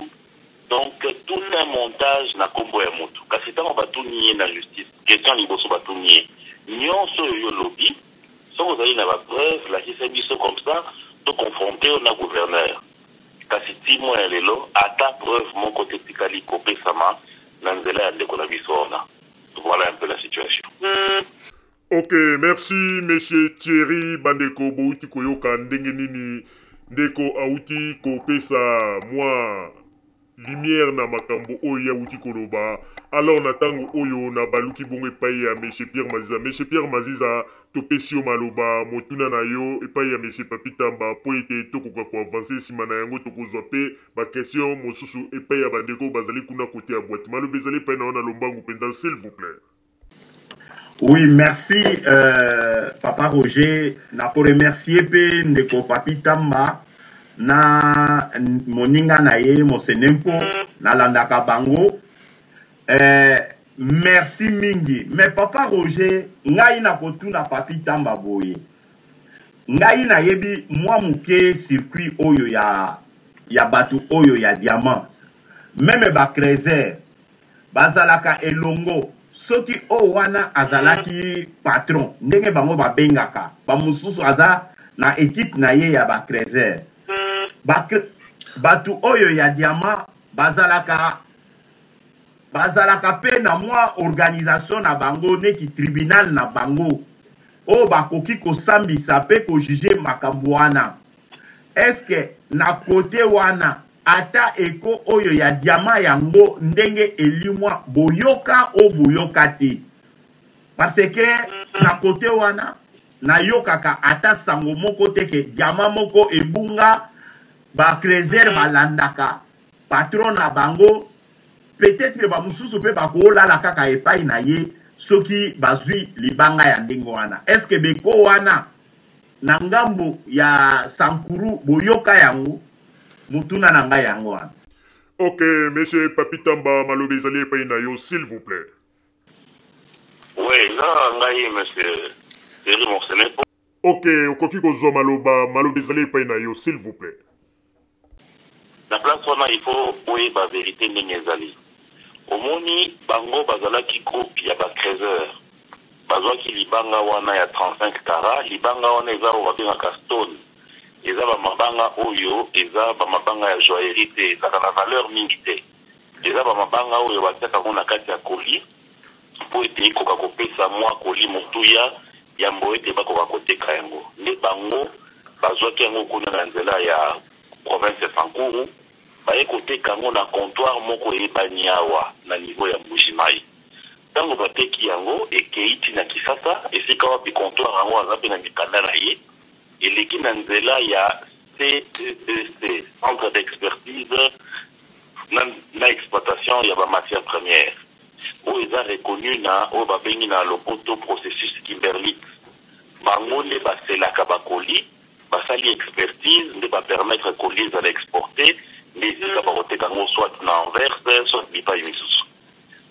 Donc tout un montage na kombo ya motu kasi ntango batuni ye na justice question liboso batuni ye nyonso oyo lobby soki ozali na bapreuve lakisa biso comme ça to confronte yo na gouverneur kasi ti mwa ya lelo ata preuve moko te etikali kopesama na nzela ya ndeko na biso wana. Voilà un peu la situation. Ok, merci monsieur Thierry Bandeko bouti koyoka ndenge nini ndeko auti kopesa mwa lumière na makambo oyo auti koloba. Alors na tango oyo na baluki bongo epai ya monsieur Pierre Maziza. Monsieur Pierre Maziza topesi yo maloba motuna na yo epai ya monsieur Papi Tamba po ete tokoka ko avancer sima na yango tokozwa pe ba question mosusu epai ya bandeko bazali kuna kote ya boîte. Maloba ezali epai na ona lombangu penza s'il vous plaît. Oui, merci Papa Roger. Na pour remercier pe ndeko Papi Tamba na moninga na ye mosenempo na landaka bango. Merci mingi. Mais Papa Roger, ngai na kotuna Papi Tamba boye. Ngai na yebi mwa muke circuit oyo ya batu oyo ya diamant. Même ba Krezer bazalaka elongo. Soki o wana azalaki patron ndenge bango babengaka bamususu aza na équipe na ye ya ba Krezer batu oyo ya diamant bazalaka pe na mwa organisation na bango neti tribunal na bango o bakoki kosambisa pe ko juger makambo wana. Est-ce que na kote wana ata eko oyo ya diama yango ndenge elimwa boyoka o boyoka te? Parce que na kote wana na yokaka ata sango moko teke diama moko ebunga ba Krezer balandaka patron na bango peut-être ba mususu pe bakolala kaka epai na ye soki bazwi libanga ya ndenge wana. Est-ce que beko wana na ngambo ya Sankuru boyoka yango mutuna na ngai yango wana? Ok, monsieur Papi Tamba maloba ezali epai na yo s'il vous plaît. Oui, là ngai monsieur Thierry Mosenepo. Ok, okoki kozwa maloba ezali epai na yo s'il vous plaît. Na place wana il faut oyeba vérité ndenge ezali. Omoni bango bazalaki groupe ya ba Krezer bazwaki libanga wana ya 35 kara. Libanga wana eza oyo babengaka stone, eza bamabanga oyo eza bamabanga ya joaillerie te, ezaka na valeur mingi te. Eza bamabanga oyo batiaka ngo na kati ya koli mpo ete ekoka kopesa mwa koli motuya ya mbo ete bakoka koteka yango. Nde bango bazwaki yango kuna na nzela ya province ya Sankuru baye koteka yango na comptoir moko eyebani awa na niveau ya Mbujimayi. Tango bateki yango ekeiti na Kisasa esika wapi comptoir yango aza pe na mikanda na ye eleki na nzela ya CEEC, Centre d'Expertise na exploitation ya ba matières premières oyo eza reconnu na oyo babengi na lopoto processus Kimberlite. Bango nde baselaka bakoli basali expertise nde bapermettre koli ezala exporter nde esika bakoteka yango soit na Anvers soit bipai misusu.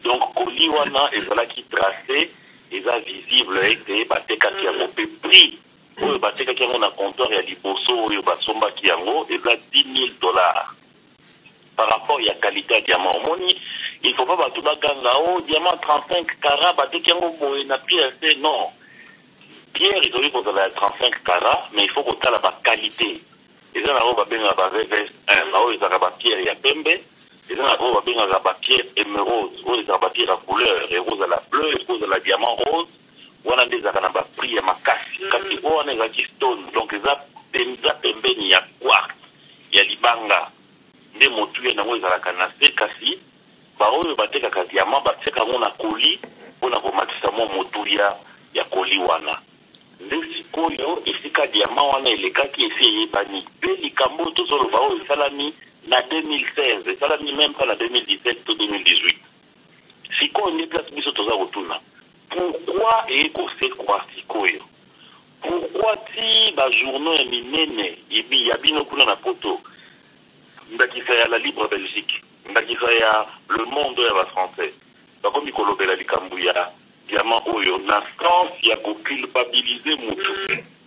Donc koli wana ezalaki tracé eza visible ete batekaki yango pe prix oyo batekaki yango na comptoir ya liboso oyo basombaki yango eza $10,000 par rapport ya qualité ya diamant. Omoni il faut pas bato baganga o diamant 35 carats bateki yango boye na pierre te. Non, pierre ezali kozala ya 35 carats mais il faut kotala ba qualité. Eza na oyo babengaka ba VVS1 na oyo ezalaka ba pierre ya pembe, eza na oyo babengaka ba pierre émeraude oyo ezalaka ba pierre ya couleur ekozala bleu ekozala diamant rose wana nde ezalaka na ba prix ya makasi. Kasi oyo wana ezalaki stone donc eza pembeni ya quartz ya libanga nde motuya nango ezalaka na se. Kasi baoyo batekaka diamant batiaka yango na koli mpona komatisa mwa motuya ya koli wana. Nde sikoyo esika diamant wana elekaki esi eyebani mpe likambo tozoloba oyo esalami na 2016 esalami même pas na 2017 to 2018. sikoyo nde place biso toza kotuna pourquoi ekosekwa sikoyo pourquoi ti bajournaux ya minene ya bino kuna na poto ndakisa ya la Libre Belgique ndakisa ya Le Monde ya bafrançais bakomi kolobela likambo ya diamant oyo na France ya koculpabilize mutu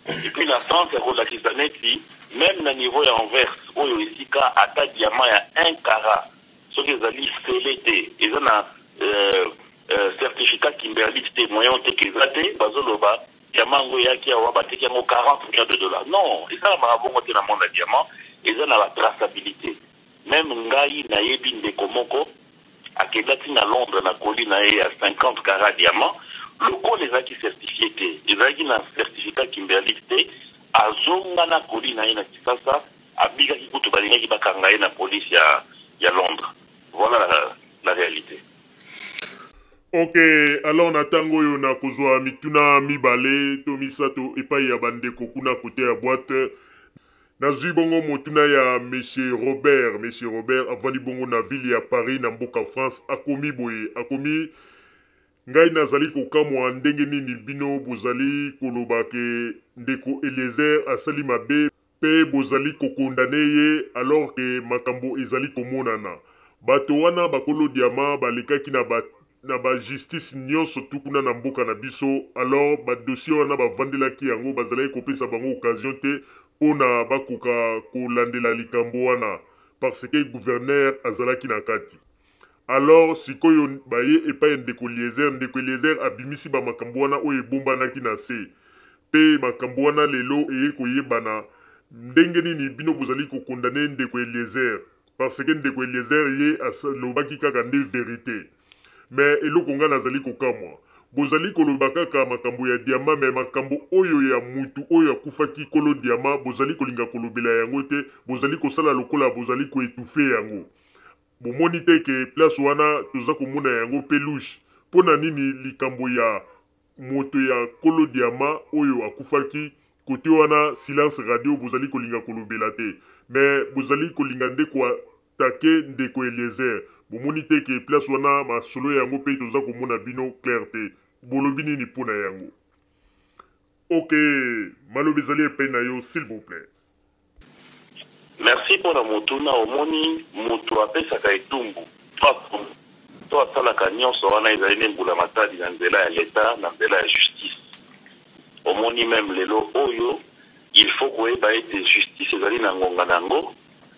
et puis la France ya kolakisa neti même na niveau ya Anvers oyo esika ata diamant ya 1 carat soki ezali scellé te eza na certificat Kimberlite te moyen teke eza te bazoloba diamant ngo yaki awa bateki yango 40 millions de dollars non esalamaka bongo te na monde ya diamant eza na batraçabilité même ngai nayebi ndeko moko akendaki na Londres na koli na ye ya 50 carats diamant lokolo ezalaki certifié te ezalaki na certificat Kimberlite te azonga na koli na ye na Kisasa abikaki kutu balingaki bakanga ye na police ya Londres. Voilà la réalité. Ok, alors na tango oyo na kozwa mituna mibale to misato epai ya bandeko kuna kote ya boîte nazwi bongo motuna ya Monsieur Robert avandi bongo na ville ya Paris na mboka France akomi boye akomi ngai nazali kokamwa ndenge nini bino bozali koloba ke ndeko Eliezer asali mabe pe bozali kokondane ye alors ke makambo ezali komonana bato wana bakolo diama balekaki na ba justice nyonso tukuna na mboka na biso alors ba dossier wana bavandelaki yango bazalaki kopesa bango occasion te pona bakoka kolandela likambo wana parce que gouverneur azalaki na kati alors sikoyo baye epai ndeko Eliezer abimisi ba makambo wana oyo ebombanaki na se pe makambo wana lelo eye koyebana ndenge nini bino bozali kokondane ndeko Eliezer parce que ndeko Eliezer ye asalobaki kaka nde vérité mais eloko nga nazali kokamwa bozali koloba kaka makambo ya diama me makambo oyo ya mutu oyo akufaki kolo diama bozali kolinga kolobela yango te bozali kosala lokola bozali koetufe yango bomoni te ke place wana toza komona yango peluche mpona nini likambo ya moto ya kolo diama oyo akufaki kote wana silence radio bozali kolinga kolobela te me bozali kolinga nde koatake ndeko Eliezer bomoni te ke place wana masolo yango pe toza komona bino clair te bolobi nini mpona yango ok malobi ezali epai na yo s'il vous plaît. Merci mpona motuna omoni moto apesaka etumbu to asalaka nyonso wana ezali ne mbula matadi na nzela ya leta na nzela ya justice omoni meme lelo oyo il faut koyeba ete justice ezali na ngonga nango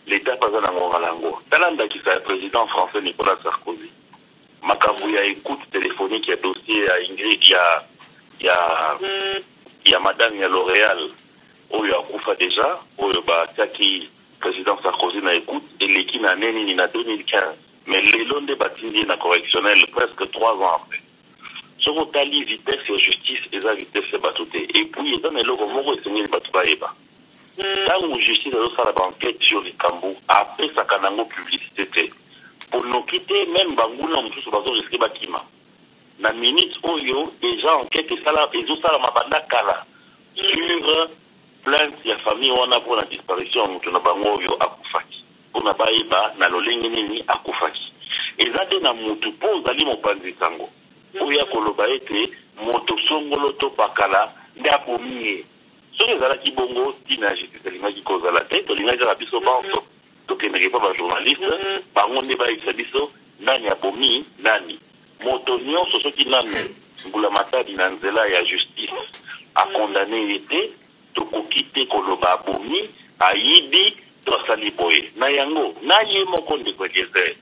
l'État pas en ango. Talanda qui est président français Nicolas Sarkozy. Makambo ya écoute téléphonique ya dossier ya Ingrid ya madame ya L'Oréal oyo akufa déjà oyo ba taki président Sarkozy na écoute et l'équipe na neni ni na 2015 mais lelo nde batindi na correctionnel presque 3 ans après. Soko tali vitesse et justice eza vitesse batoute et puis dans le logo moko esengi batuba eba. Tango justice azosala banquête sur likambo apesaka nango publicité te pour nous quitter même banguna mosusu bazoriske bakima na minute oyo déjà enquête ezosala mabanda kala sur plainte ya famille wana mpona disparition ya moto na bango oyo akufaki mpona bayeba na lolenge nini akufaki eza te na motu mpo ozali mopanzi sango oyo akoloba ete moto songolo to pakala nde abomi ye soki ezalaki bongo ntina ya justice elingaki kozala te tolingaki kaka biso banso tokendeki mpa bajournaliste bango nde bayebisa biso nani abomi nani moto nyonso soki nanu mbula matadi na nzela ya justice akondane ye te tokoki te koloba abomi ayibi to asali boye na yango na ye moko ndeko Eliezer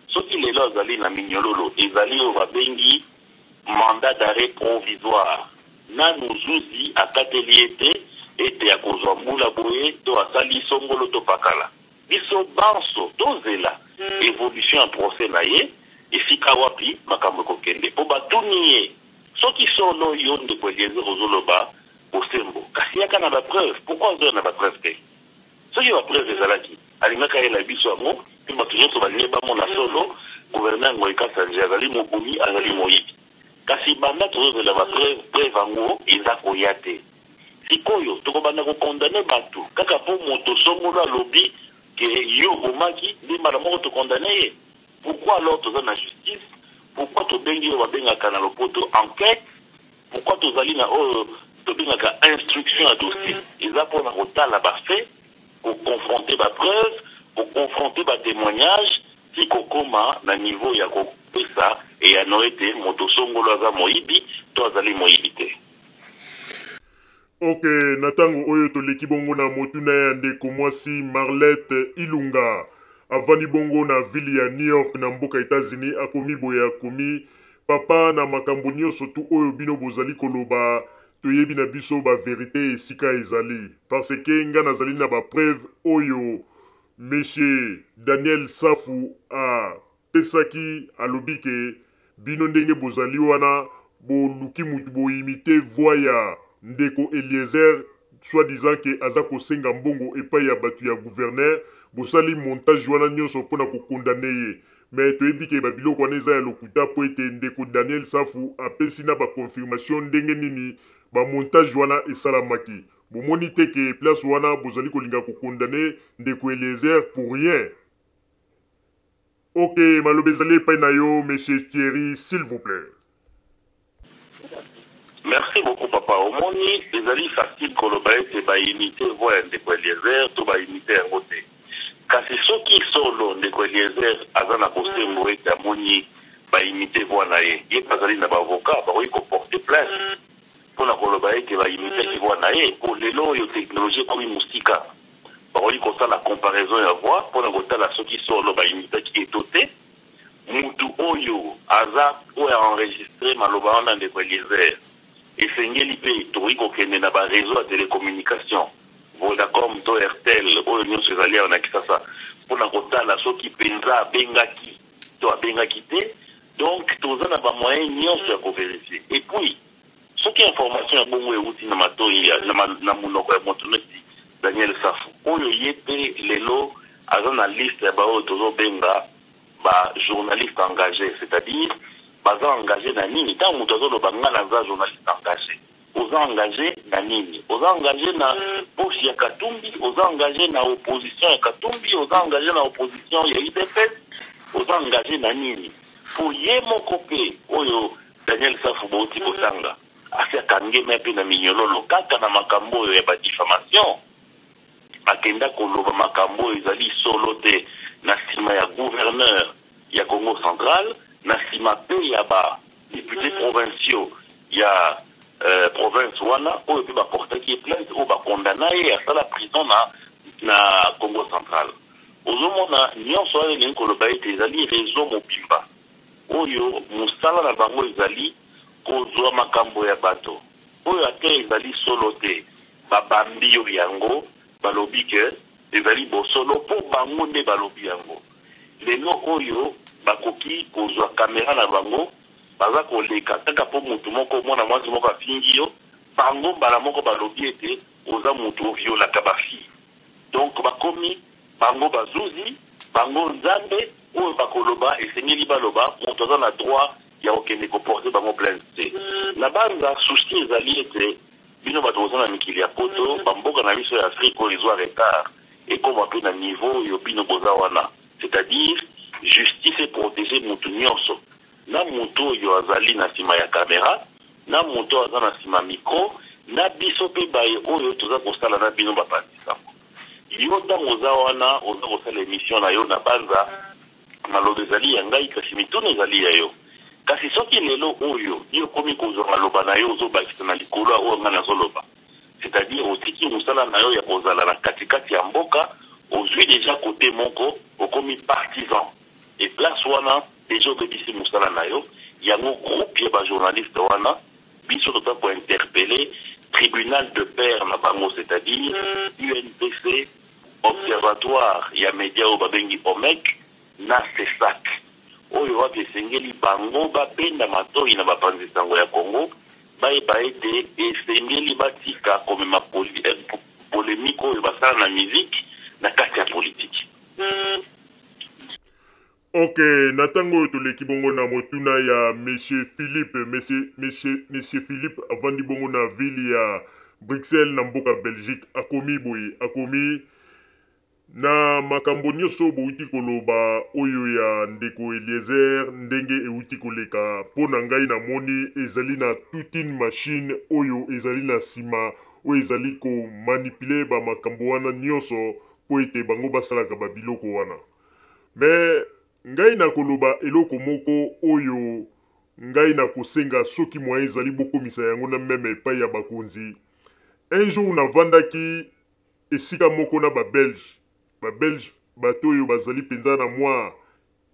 soki lelo azali na minyololo ezali oyo babengi mandat d'arrêt provisoire nanu zuzi akateli ete ya kozwa mbula boye to asali songolo to pakala biso banso tozela évolution ya procès na ye esika wapi makambo ekokende mpo batuni ye soki solo yo ndeko Eliezer ozoloba bosembo kasi yaka na bapreuve pourquoi ozoya na bapreuve te soki bapreuve ezalaki alingaka yela biso yango mpe bato nyonso balingi bamona solo gouverneur Ngoyi Kasanje azali mobomi azali moyibi kasi banda tozozela bapreuve yango eza koya te sikoyo tokobanda kokondane bato kaka mpo moto songolo alobi ke yo bomaki nde mbala moko tokondane ye pourquoi alors toza na justice pourquoi tobengi oyo babengaka na lopoto enquête, pourquoi tozali na oyo tobengaka instruction ya dossier, eza mpona kotala bafe, koconfronte bapreuve, koconfronte batémoignage, ti kokoma na niveau ya kopesa eyano ete moto songolo aza moyibi to azali moyibi te. Ok, na ntango oyo toleki bongo na motuna ya ndeko mwasi Marlette Ilunga avandi bongo na ville ya New York na mboka États-Unis, akomi boye akomi papa na makambo nyonso tu oyo bino bozali koloba toyebi na biso ba vérité esika ezali parce que nga nazali na ba preuve oyo monsieur Daniel Safu a pesaki alobi ke bino ndenge bozali wana boluki mutu boimite voix ya ndeko Eliezer soi-disant ke aza kosenga mbongo epai ya batu ya gouverneur bosali montage wana nyonso mpona kokondane ye me toyebi ke babiloko wana eza ya lokuta po ete ndeko Daniel Safu apesi na baconfirmation ndenge nini bamontage wana esalamaki. Bomoni te ke place wana bozali kolinga kokondane ndeko Eliezer pour rien. Ok, malobe ezali epai na yo, monsieur Thierry, s'il vous plaît. Merci beaucoup, papa. Omoni, ezali facile koloba ete baimite voix ndeko Eliezer to baimite yango te. Kasi soki solo ndeko Eliezer aza na kosengo ete amoni baimite voix na ye, ye bazali na bavoka bakoki koporte plainte mpona koloba ete baimite voix na ye. Po lelo oyo teknologie ekomi mosika bakoki kosala comparaison ya voix mpona kotala soki solo baimitaki eto te. Mutu oyo aza oyo aenregistre maloba wana ndeko Eliezer esengeli mpe tokoki kokende na bareseau ya télécommunication Vodacom to Airtel oyo nyonso ezali awa na Kisasa mpona kotala soki mpenza abengaki to abengaki te. Donc toza na bamoyen nyonso ya koverifie. Et puis soki information ya bongo euti na matoi na monoko ya moto neti Daniel Safu oyo ye mpe lelo aza na liste ya baoyo tozobenga bajournaliste engagé, c'est-à-dire baza engagé na nini ntango moto azoloba nga naza journaliste engagé. Oza engagé na nini? Oza engagé na poche ya Katumbi, oza engagé na opposition ya Katumbi, oza engagé na opposition ya UDPS, oza engagé na nini? Po ye moko pe oyo Daniel Safu bauti kotanga asi akangemi mpe na minyololo kaka na makambo oyo ya badifamation, akenda koloba makambo oyo ezali solo te na nsima ya gouverneur ya Congo Central, na nsima pe ya badepute provinciaux ya province wana oyo mpe baportaki plainte oyo bakondana ye asala prison na Congo Central. Ozomona nyonso oyo elingi koloba ete ezali réseau mobimba oyo mosala na bango ezali kozwa makambo ya bato oyo ate ezali solo te babambi yo yango balobi ke ezali bosolo mpo bango nde balobi yango. Lelo oyo bakoki kozwa kamera na bango baza koleka kaka mpo mutu moko mwana mwasi moko afingi yo bango mbala moko balobi ete oza mutu oviolaka bafille. Donc bakomi bango bazuzi bango nzambe oyo bakoloba esengeli baloba moto aza na droit ya kokende koporte bango plainte te. Na banza souci ezali ete bino bato boza na mikili ya poto bamboka na biso ya Afrique oyo ezwa retard ekoma mpe na niveau oyo bino boza wana, c'est-à-dire justice eprotege mutu nyonso, na mutu oyo azali na nsima ya kamera, na mutu aza na nsima mikro, na biso mpe baye oyo toza kosala na bino bapartisango. Yo ntango oza wana oza kosala émission na yo na banza maloba ezali ya ngai kasi mitono ezali ya yo. Kasi soki lelo oyo yo komi kozwa maloba na yo ozobakisa na likolo oyo nga nazoloba, c'est-à-dire otiki mosala na yo ya kozala na katikati ya mboka ozwi deja kote moko okomi partisan et place wana deja obebisi mosala na yo yango groupe ya bajournaliste wana biso tota kointerpele tribunal de paix na bango, c'est-à-dire UNPC, observatoire ya media oyo babengi OMEC na CESAC oyo wapi esengeli bango bapenda matoi na bapanzisango ya Congo bayeba ete esengeli batika komema polémique oyo basala na musique na kati ya politique. Ok, na ntango oyo toleki bongo na motuna ya monsieur Philippe, monsieur Philippe avandi bongo na ville ya Bruxelles na mboka Belgique akomi boye, akomi na makambo nyonso bouti koloba oyo ya ndeko Eliezer ndenge euti koleka mpo na ngai namoni ezali na toute une machine oyo ezali na nsima oyo ezali komanipule bamakambo wana nyonso mpo ete bango basalaka babiloko wana. Me ngai na koloba eloko moko oyo ngai na kosenga soki moyen ezali bokomisa yango na meme epai ya bakonzi. Un jour navandaki esika moko na Belge bato oyo bazali penza na mwa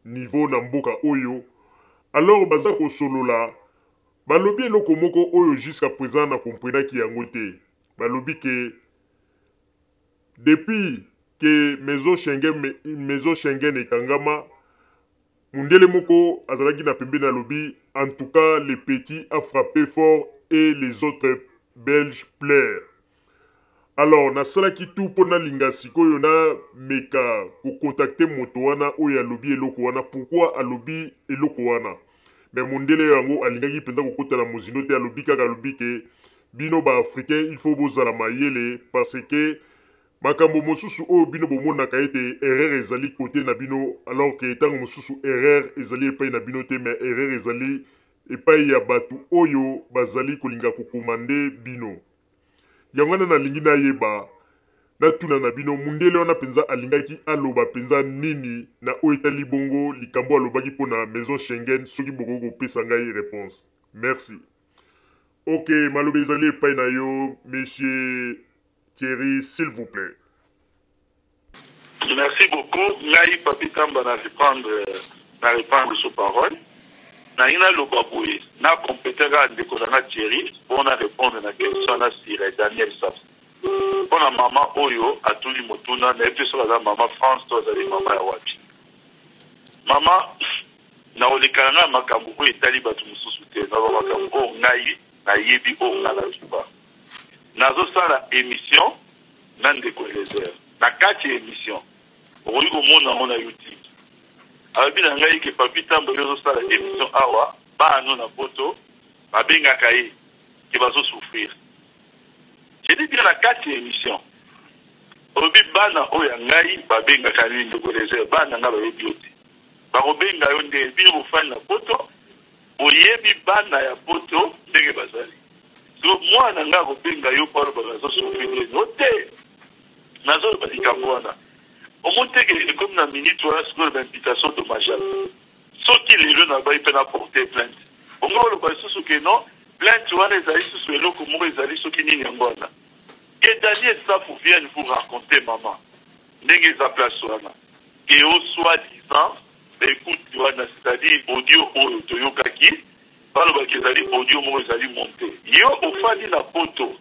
niveau na mboka oyo. Alors baza kosolola balobi eloko moko oyo jusqu'à présent na komprenaki yango te. Balobi ke depuis que maison Schengen ekangama mundele moko azalaki na pembe na lobi en tout cas les petits a frappé fort et les autres Belges pleurent. Alors nasalaki tout pona linga sikoyo na meka ko contacter moto wana oyo alobi eloko wana. Pourquoi alobi eloko wana? Mais mundele yango alingaki penza ko kota na mozino te alobi kaka alobi ke bino ba africain il faut bozala mayele parce que makambo mosusu oyo bino bomonaka ete erreur ezali kote na bino alors que tango mosusu erreur ezali epai na bino te mais erreur ezali epai ya batu oyo bazali kolinga kokomande bino. Yango na lingi na yeba na tuna na bino mundele wana penza alingaki aloba penza nini na oyo etali bongo likambo alobaki pona maison Schengen soki boko kopesa ngai réponse. Merci. Ok, malobe ezali epai na yo monsieur Thierry, s'il vous plaît. Merci beaucoup. Ngai Papi Tamba na répondre sur parole. Na ina lobaboué, na compétera de Kodana Thierry, pour na répondre na question na sire Daniel Saf. Pour na maman Oyo, à tout le motuna, na epte sur la maman France, toi zali maman ya wapi. Maman, na olekana makambo ko etali batu mususu te, na makambo ngai na yebi o na la tuba. Nazo sala émission nan de Eliezer. Na kati émission. Oyi ko mona YouTube. Abi na ngai ke Papi Tamba yozo sala émission awa ba no na poto ba benga kai ke bazo souffrir. J'ai dit bien la kati émission. Obi bana oya ngai ba benga kai de Eliezer bana nga ba yebioti. Ba robenga yo nde bi mo fan na poto. Oyebi bana ya poto ndenge bazali. So moi nanga kobenga yo paro bazo souffrir noté. Nazo balikambo wana. Au monte que comme na minute wana sur l'invitation dommageable. Soki les jeunes n'avaient pas porté plainte. On va le passer sur que non, plainte wana ezali sur le comment ezali soki nini ngona. Que Daniel Safou vienne vous raconter maman. Ndenge za place wana. Et au soi-disant, écoute wana c'est-à-dire audio oyo toyokaki. Balo bakezali audio mo ezali monté. Yo ofani na poto.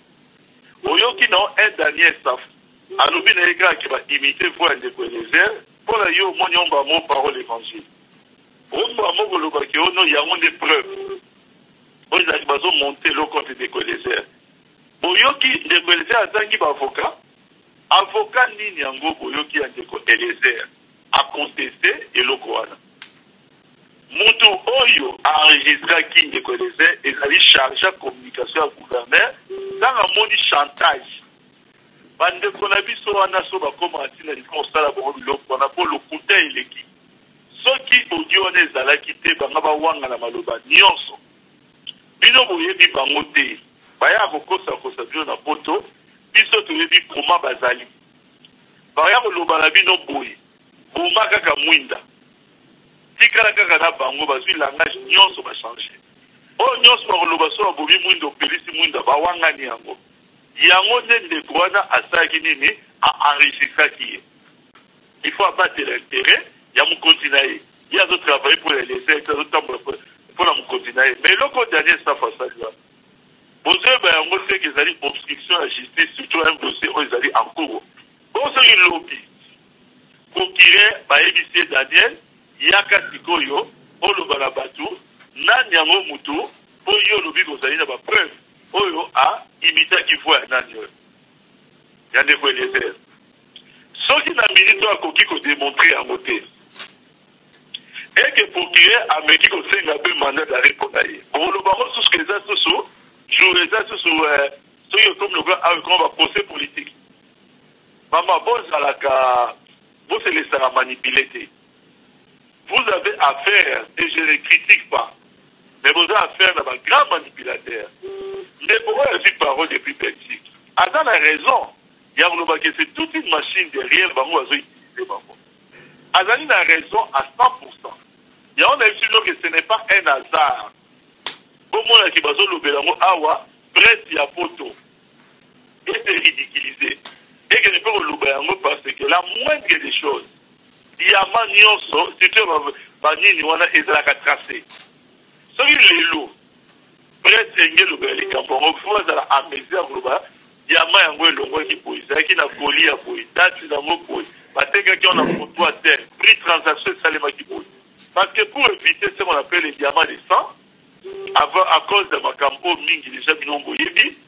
Oyoki na un Daniel Safou. Alobi na eka ki ba imiter voix de Eliezer pour la yo mo nyomba mo parole évangile. Omba mo koloba ki ono yango des preuves. Bo ezali bazo monter le compte de Eliezer. Oyoki de Eliezer azangi ba avocat nini yango oyoki ya ndeko Eliezer a contester eloko wana. Mutu oyo a enregistré ki ndeko Eliezer ezali chargé communication à gouverneur dans la moni chantage. Bande kona biso wana so bakoma atina liko sala bo biloko wana po lokuta eleki. Soki audio wana ezalaki te banga bawanga na maloba nyonso. Bino boyebi bango te. Baya kokosa bino na poto, biso toyebi koma bazali. Baya koloba na bino boye. Boma kaka mwinda. Tikala kaka na bango bazwi langage nyonso ba changer. O nyonso bakoloba so bobi mwindo pelisi mwinda bawanga ni yango. Yango nende kwana asaki nini a enregistré qui. Il faut abattre l'intérêt, il y a mon continuer. Il y a d'autres travailler pour les laisser, pour la mon continuer. Mais le code dernier ça fait ça. Vous avez un mot qui est obstruction à la justice, surtout un dossier où ils allaient en cours. Bon, c'est une lobby. Pour tirer, par ébissé Daniel, Yaka Sikoyo, pour le balabatu, Nan Yango Moutou, pour yo lobby, vous allez avoir preuve. Oyo a imité qui voit Nanyo. Il y a des fois les airs. Ce qui n'a milité à Koki qu'on démontrer à côté. Et que pour qu'il y ait un mec qui conseille un peu mandat d'arrêt pour d'ailleurs. Pour le baron, tout ce que les associés, jouer les associés, comme le gars a un procès politique. Maman, bon, ça la vous se laissez manipuler. Vous avez affaire, et je ne critique pas, mais vous avez affaire à un grand manipulateur. Mais pourquoi il y a une parole depuis Belgique? Azan a raison. Il y a que c'est toute une machine derrière Bango Azo utilisé Bango. Azan a raison à 100%. Il y a un étude que ce n'est pas un hasard. Au moins, qui bazo le Bélango Awa, presse ya photo. Et c'est ridiculisé. Et que ne peut le Bélango parce que la moindre des choses, il y a manioso, si tu veux, Banini, on a ezalaka tracé. Ce qui est lourd. Presse le Bélango, on faut à amaiser à Globa. Yama yango elongo ki boy zaki na koli ya boy date na mo boy bateka ki on a photo à terre prix transaction salema ki boy parce que pour éviter ce qu'on appelle les diamants de sang à cause de makambo mingi déjà binombo yebi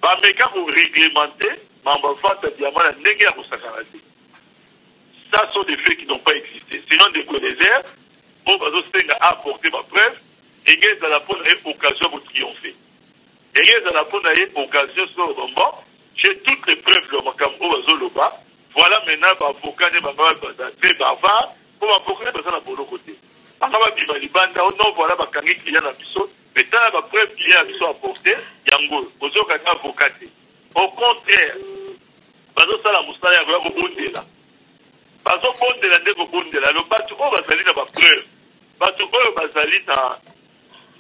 ba meka pour réglementer mamba fata diamant na ndenge ya kosakana te. Ça sont des faits qui n'ont pas existé, sinon des connaisseurs on va se apporter ma preuve et que ça la bonne occasion pour triompher. Et il y a une occasion sur le moment, j'ai toutes les preuves de Makambo Zoloba. Voilà maintenant l'avocat de Makambo très bavard pour m'avocat de l'autre côté. Makambo Bimalibanda, non, voilà Makambo qui y a dans l'abisson, mais tant la preuve qu'il y a l'abisson apporté, Yango, aux autres avocats. Au contraire, parce que ça la moussala y a un bon là. Parce que bon de la ndeko bon de la, le bateau va salir dans la preuve. Bateau va salir dans.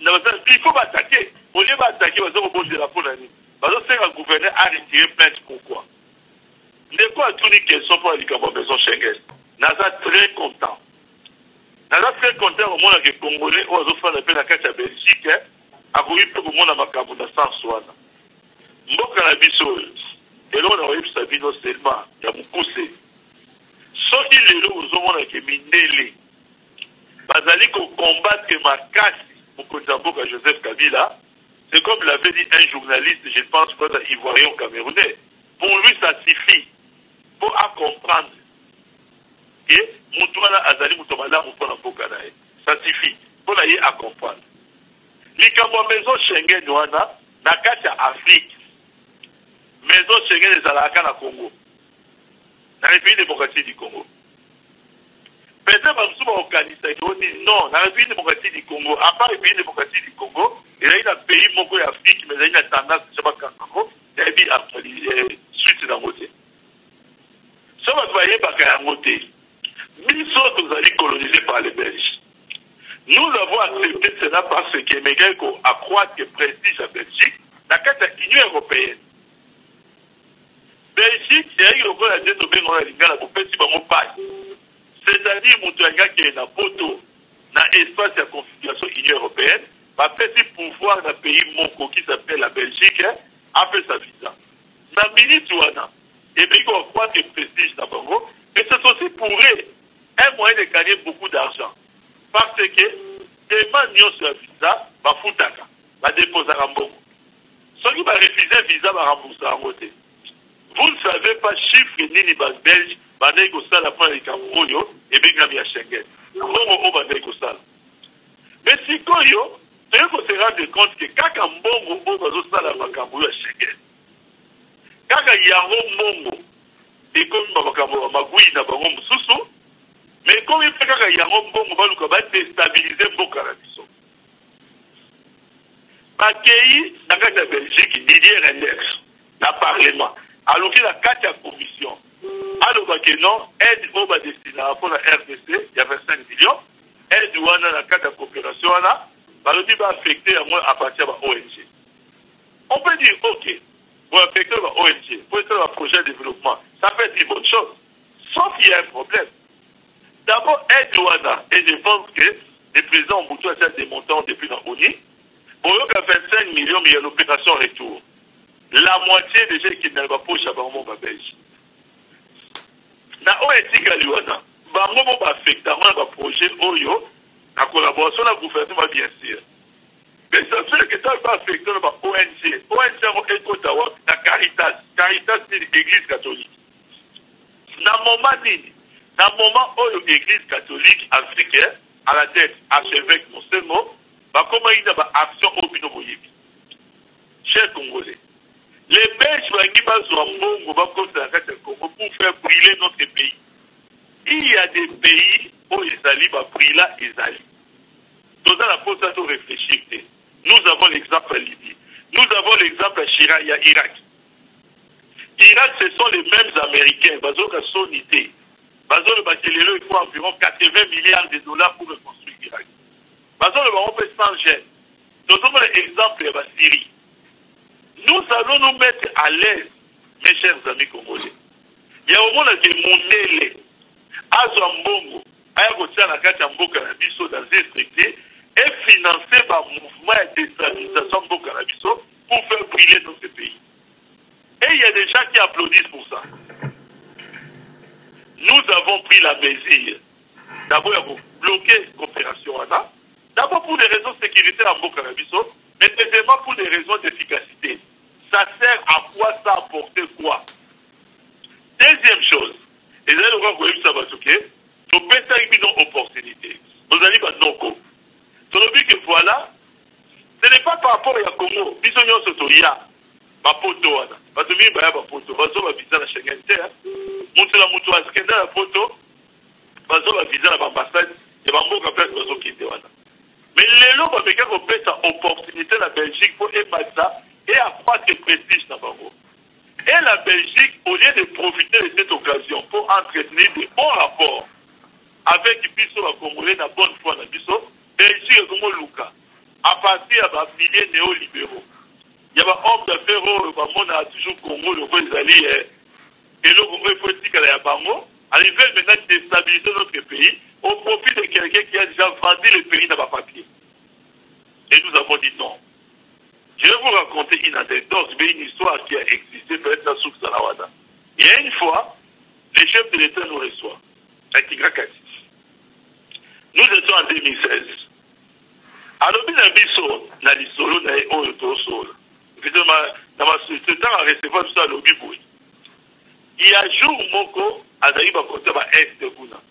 Il faut attaquer. Au lieu d'attaquer, on va poser la peau d'année. Parce que c'est un gouverneur a retiré plainte. Pourquoi? De quoi tout dit qu'elles sont pour aller à la maison Schengen? Naza très content. Naza très content au moment que les Congolais ont offert la peine à la Belgique. A voulu que le monde a marqué dans sans soin. Mboka na biso. Et là, on a eu sa vie non seulement. Il y a beaucoup de choses. Sauf qu'il est là où on a été minélé. Bazali qu'on combatte ma casse. Pour Joseph Kabila, c'est comme l'avait dit un journaliste, je pense, ivoirien ou camerounais. Pour lui, ça suffit. Pour comprendre que Moutouana Azali Moutomala Moutouna Bokanae. Ça suffit. Pour aller à comprendre. L'Ikamo maison Schengen, na kata Afrique. Maison Schengen est à la Congo. Dans les pays démocratiques du Congo. Peut-être que nous avons non, dans les pays démocratiques du Congo, à part les pays démocratiques du Congo, il y a un pays moko d'Afrique, mais il y a une tendance, je ne sais pas quand, il y a un pays suite dans le côté. Si on va travailler par un côté, nous autres allés colonisés par les Belges. Nous avons accepté cela parce que les Belges accroissent le prestige de la Belgique dans l'Union européenne. Belgique, c'est une fois la dette de Bengal, pour faire un passe. C'est-à-dire que qui na poto na espace de configuration Union européenne va petit pouvoir d'un pays moko qui s'appelle la Belgique a fait sa visa. Na minute wana et puis on croit que prestige na bango mais c'est aussi pour eux un moyen de gagner beaucoup d'argent parce que tellement nyo sur la visa va futaka va déposer en mbongo. Ceux qui va refuser visa va rembourser en côté. Vous ne savez pas chiffre ni base belge. Bandai Kosala pour les Camerounais et bien bien Schengen. Comment Bandai Kosala? Mais si Koyo, il faut se rendre compte que quand Mbongo on va se la Makambo à Schengen. Quand il y a un Mbongo et comme Makambo Magui na Bango Mususu, mais comme il fait quand il y a un Mbongo va nous va déstabiliser Mboka la biso. Bakei na la Belgique Didier Reynders na parlement. Alors qu'il a 4 commissions. Alors que non, aide au bas destiné pour la RDC, il y a 25 millions. Aide ou dans la cadre de coopération là, le va affecter à moi à partir de l'ONG. On peut dire, ok, pour affecter l'ONG, pour faire un projet de développement, ça peut être une bonne chose. Sauf qu'il y a un problème. D'abord, aide Douana, et je pense que les présidents ont beaucoup des montants depuis la ONU. Pour eux, 25 millions, mais il y a l'opération retour. La moitié des gens qui n'ont pas poche à Bango Belge. Na ONG Galiwana, Bango va affecter un projet Oyo, en collaboration avec le gouvernement, bien sûr. Mais ça fait que ça va affecter l'ONG. ONG est Ottawa, la Caritas. Caritas, c'est l'Église catholique. Dans le moment où l'Église catholique africaine, à la tête, archevêque Monsengo, va comment il y a une action au Binoboyébi. Chers Congolais, les Belges qui passent sur un bon va contre la Congo pour faire brûler notre pays. il y a des pays où ils allaient, prix là, ils allaient. Dans la pose à réfléchir. Nous avons l'exemple à Libye. Nous avons l'exemple à Chirac, il y a Irak. Irak, ce sont les mêmes Américains. Bazoka Sonité. Bazo le Bakelelo, il faut environ 80 milliards de dollars pour reconstruire l'Irak. Bazo le Baron fait 100 gènes. Nous avons l'exemple de la Syrie. Nous allons nous mettre à l'aise, mes chers amis congolais. Il y a au moins des monnaie. Azambongo, Ayagotia la Katia Mboka Nabiso dans ces traités et financer par mouvement de déstabilisation Mboka Nabiso pour faire briller notre pays. Et il y a des gens qui applaudissent pour ça. Nous avons pris la mesure d'abord pour bloquer la coopération. D'abord pour des raisons de sécurité à Mboka Nabiso, mais deuxièmement pour des raisons d'efficacité. Ça sert à quoi, ça apporte quoi? Deuxième chose, et là, on va voir ça va toquer. Nous avons une opportunité. Nous allons à Noko. C'est le but que voilà, ce n'est pas par rapport à Congo. Nous sommes Sotoria, ma photo. Parce que nous avons ma photo. Nous avons visa la Schengen. Nous avons la photo. Nous avons la visa l'ambassade. Et nous avons la photo. Mais les gens vont faire cette opportunité la Belgique pour émettre ça et accroître le prestige dans le Congo. Et la Belgique, au lieu de profiter de cette occasion pour entretenir de bons rapports avec Bisso, la Congolais, la bonne foi, la Bisso, Belgique est comme Luka. À partir de milliers néolibéraux. Il y a des hommes d'affaires, on a toujours Congo, le roi Zali, et le roi politique à la Bango, arriver maintenant à déstabiliser notre pays au profit de quelqu'un qui a déjà vendu le pays dans ma papier. Et nous avons dit non. Je vais vous raconter une anecdote, mais une histoire qui a existé peut-être dans Souk Salawada. Il y a une fois, le chef de l'État nous reçoit, à Tigrakati. Nous étions en 2016. Alors, nous avons na lisolo na oyo solo. Évidemment, dans ma société, on a recevoir tout ça à l'obi boui. Il y a un jour, moko, à Zaïba, côté ba est de Kuna.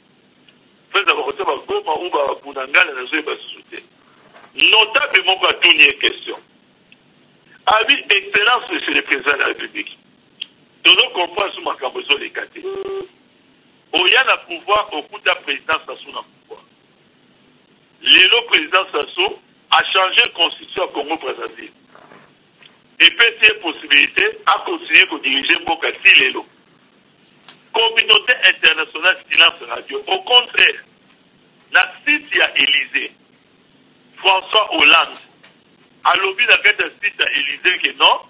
Fait à côté ba Goma ou ba Bunangala, na zoé ba société. Notablement, on a tourné une question. Abi, excellence, monsieur le président de la République. Nous devons comprendre ce que nous avons les catés. Il y a le pouvoir au coup de la présidence Sassou dans le pouvoir. Le président Sassou a changé la constitution à Congo-Brazzaville. Et peut y avoir possibilité à continuer de diriger Mbokati Lelo. Communauté internationale silence radio. Au contraire, la cité à Élysée, François Hollande, à l'objet de la cité à Élysée que non,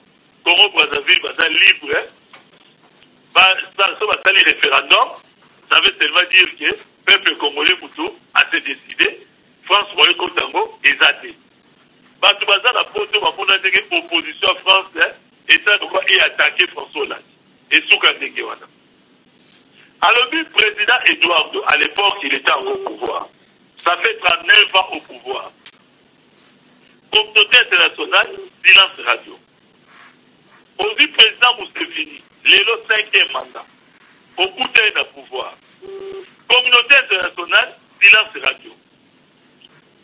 Congo-Brazzaville va être libre, ça va être le référendum, ça veut seulement dire que le peuple congolais Moutou a se décidé, France Moyen Congo est athée. Parce que la photo va prendre l'opposition à France et ça doit y attaquer François Hollande. Et Souka Ndengewana. Alors, le président Eduardo, à l'époque, il était au pouvoir. Ça fait 39 ans au pouvoir. Communauté internationale, silence radio. Aujourd'hui, président Moussevini, le 5e mandat. Au bout d'un pouvoir. Communauté internationale, silence radio.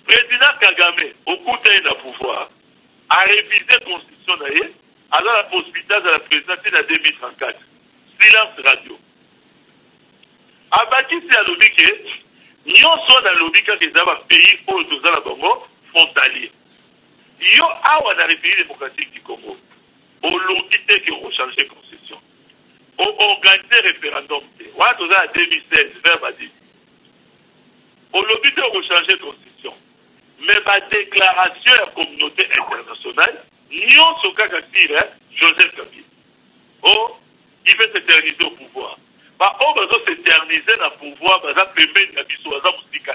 Président Kagame, au bout d'un pouvoir, a révisé la constitution d'ailleurs, alors la possibilité de la présidence en 2034. Silence radio. Abaki, c'est à l'objet que nous sommes dans l'objet que les pays où nous sommes Congo frontaliers. Yo awa na République démocratique du Congo. Au longité qui ont changé la constitution. Au organisé référendum. Voilà, nous sommes en 2016, vers Badi. Au lobby qui ont changé la constitution. Mais ma déclaration à la communauté internationale, nous sommes Joseph Kabila. Oh, il veut s'éterniser au pouvoir. Bah, on va s'éterniser dans le pouvoir, on va permettre la vie sur la musique.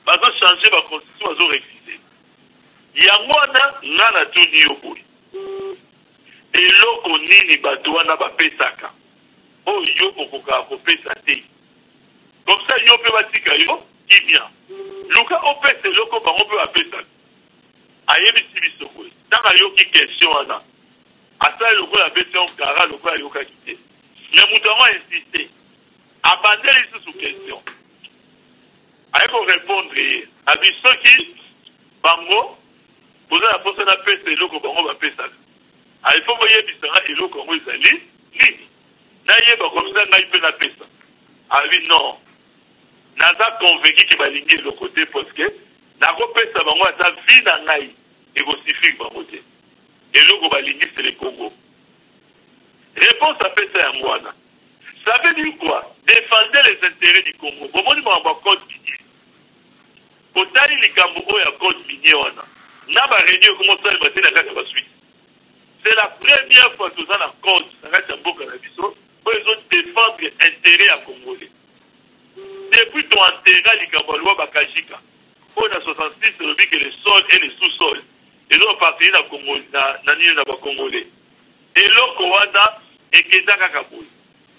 On va changer la constitution, on va réviser. Il y a moi, on a tout ni au bout. Et l'eau ni batouana va pesaka. Oh, yo, on va pesa te. Comme ça, yo peut batika yo, qui vient. Luka, on peut se l'eau, on peut appeler ça. Aïe, mais si vous savez. Dans la yo qui question, à ça, le coup, la question, car le coup, la yo qui quitté. Mais nous avons insisté. Abandonnez les sous question. Aïe, pour répondre, à ceux qui, bango, vous avez la personne à faire c'est l'eau qu'on va faire ça. Il faut voyer Bissara et l'eau qu'on va faire. Li, n'a y a pas comme ça, n'a y a pas la faire ça. Ah oui, non. naza convaincu que balingi le côté parce que nakopesa bango ata vie na ngai ekosifike bango te eloko balingi c'est le Congo. Réponse à pesa yango wana. Ça veut dire quoi? Défendre les intérêts du Congo. Bomoni ba code minier. Otali likambo oya code minier wana. Na ba réunion comment ça va na kaka ba suite. C'est la première fois que nous avons code na kaka mboka na biso pour ils ont défendre intérêt à Congolais. Depuis ton intérêt likambo loi bakajika. Pour la 66 le dit que les sols et les sous-sols ils ont parti na Congo na nini na ba Congolais. Et l'Okwanda et Kedaka Kaboui.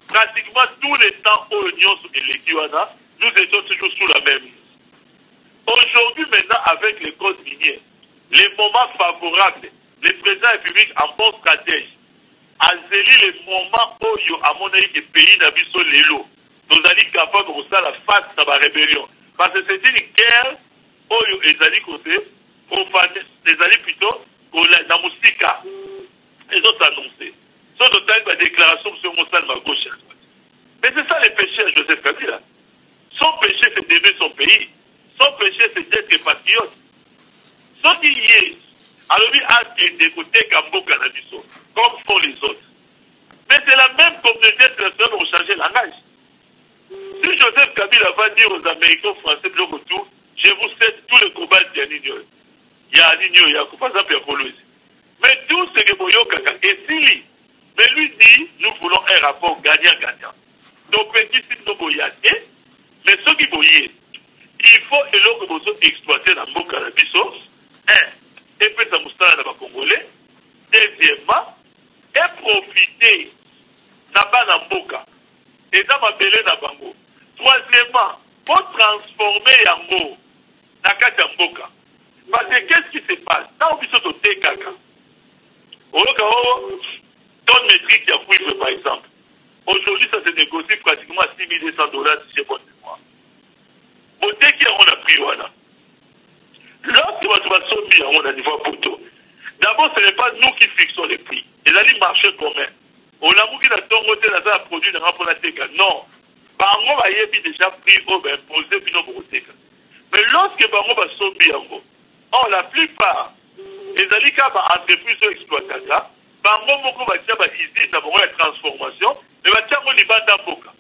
Pratiquement tous les temps où l'Union et l'Ekiwana, nous étions toujours sous la même liste. Aujourd'hui, maintenant, avec les codes miniers, les moments favorables, les présidents républiques en bon stratège, à zéli les moments où il y a mon avis que le pays n'a vu sur les lots, nous allons capables de faire la face de la rébellion. Parce que c'est une guerre où les alliés côté, les alliés plutôt, la moustika. Ils ont annoncé. Sans notamment la déclaration sur Moussal ma gauche. Mais c'est ça le péché à Joseph Kabila. Son péché, c'est d'aimer son pays. Son péché, c'est d'être patriote. Ce qui y est, alors lui a d'écouter Kambo Canabiso, comme font les autres. Mais c'est la même communauté internationale pour changer la langage. Si Joseph Kabila va dire aux Américains français de l'autre tour, je vous cède tout le combat de Yanigno. Il y a Yanigno, il y a par exemple, il y a Colosie. Mais tout ce que Boyo Kaka est Sili. Mais lui dit, nous voulons un rapport gagnant-gagnant. Donc, petit si nous boyons, mais ce qui boyent, il faut que l'on exploiter dans le Canabiso. Et puis ça moussala dans le Congolais. Deuxièmement, et profiter dans le Mboka. Et dans ma belé dans Bango. Troisièmement, pour transformer Yango dans le Mboka. Parce que qu'est-ce qui se passe? Dans le Biso de Kaka. Tonne métrique à cuivre, par exemple. Aujourd'hui, ça se négocie pratiquement à $6 200 si j'ai bon mémoire. Bon, dès qu'on a pris, voilà. Lorsque on va sortir, on a niveau poteau. D'abord, ce n'est pas nous qui fixons les prix. Les alliés marché commun. On a mouillé la tonne côté, la a produit dans rapport à Teka. Non. Bango va y avoir déjà pris, on va imposer, puis non, Teka. Mais lorsque Bango va sortir, oh, la plupart, les alliés qui ont entreprise exploitata, Bango moko va tirer usine d'abord la transformation, mais va tirer les bandes d'Amboka.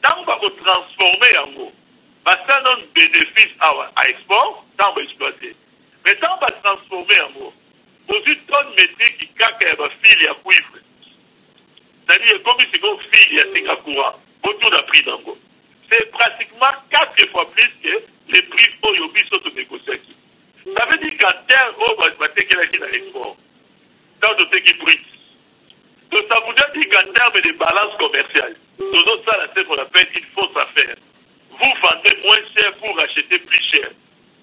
Tant qu'on va transformer Yango, ça donne bénéfice à export, tant on va exploiter. Mais tant on va transformer Yango, dans une tonne métrique qui caque à fil et à cuivre. C'est-à-dire, comme si on fil et à Singapour, autour d'un prix d'Ango. C'est pratiquement 4 fois plus que les prix au Yobi sont négociés. Ça veut dire qu'à terre, on va take dans l'export. Dans le qui brille. Donc ça voudrait dire qu'en termes de balance commerciale, nous avons ça, c'est qu'on appelle une fausse affaire. Vous vendez moins cher pour acheter plus cher.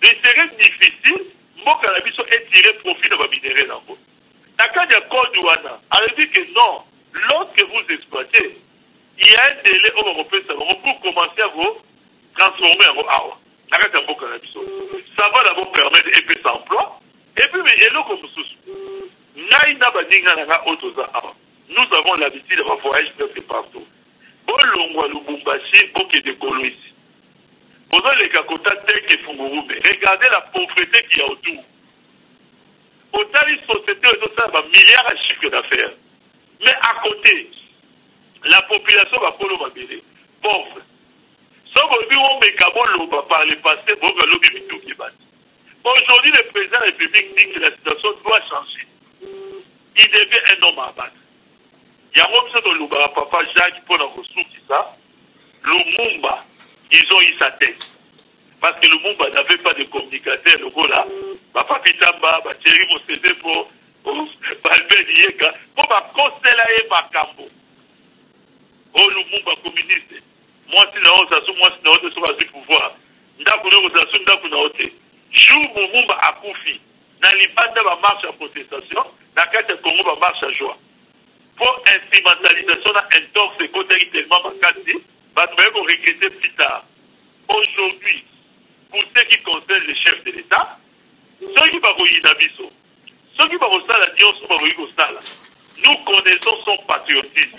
Il serait difficile, moi, quand la mission est tiré profit de ma minérale en haut. Dans le cas de Kodouana, elle dit que non, lorsque vous exploitez, il y a un délai où on peut savoir pour commencer à vous transformer en awa. Ça va d'abord permettre et puis emploi. Et puis, il y a l'autre chose. Nous avons l'habitude de voyager presque partout. Bolongwa Lubumbashi, Boké de Kolwezi. Pendant les Kakota Tek et Fungurume, regardez la pauvreté qu'il y a autour. Autant les sociétés, ils ont un milliard de chiffre d'affaires. Mais à côté, la population va pour le pauvre. Par le passé, aujourd'hui, le président de la République dit que la situation doit changer. Il devient un homme à battre. Il y a un homme qui a papa Jacques pour la ressource qui ça. Lumumba, ils ont eu sa tête. Parce que Lumumba n'avait pas de communicateur. Le gars là, papa Pitamba, Thierry Mossédé pour Albert Yeka, pour conseiller Makambo. Oh, Lumumba communiste. Moi, si na haute sur le pouvoir. Jour Lumumba a confié. Dans les bandes de marche à protestation, dans le cas de Congo, va marche à joie. Pour instrumentalisation, un torse c'est côté tellement macati, va nous regretter plus tard. Aujourd'hui, pour ce qui concerne les chefs de l'État, ceux qui vont y nabiso, ceux qui vont nous connaissons son patriotisme,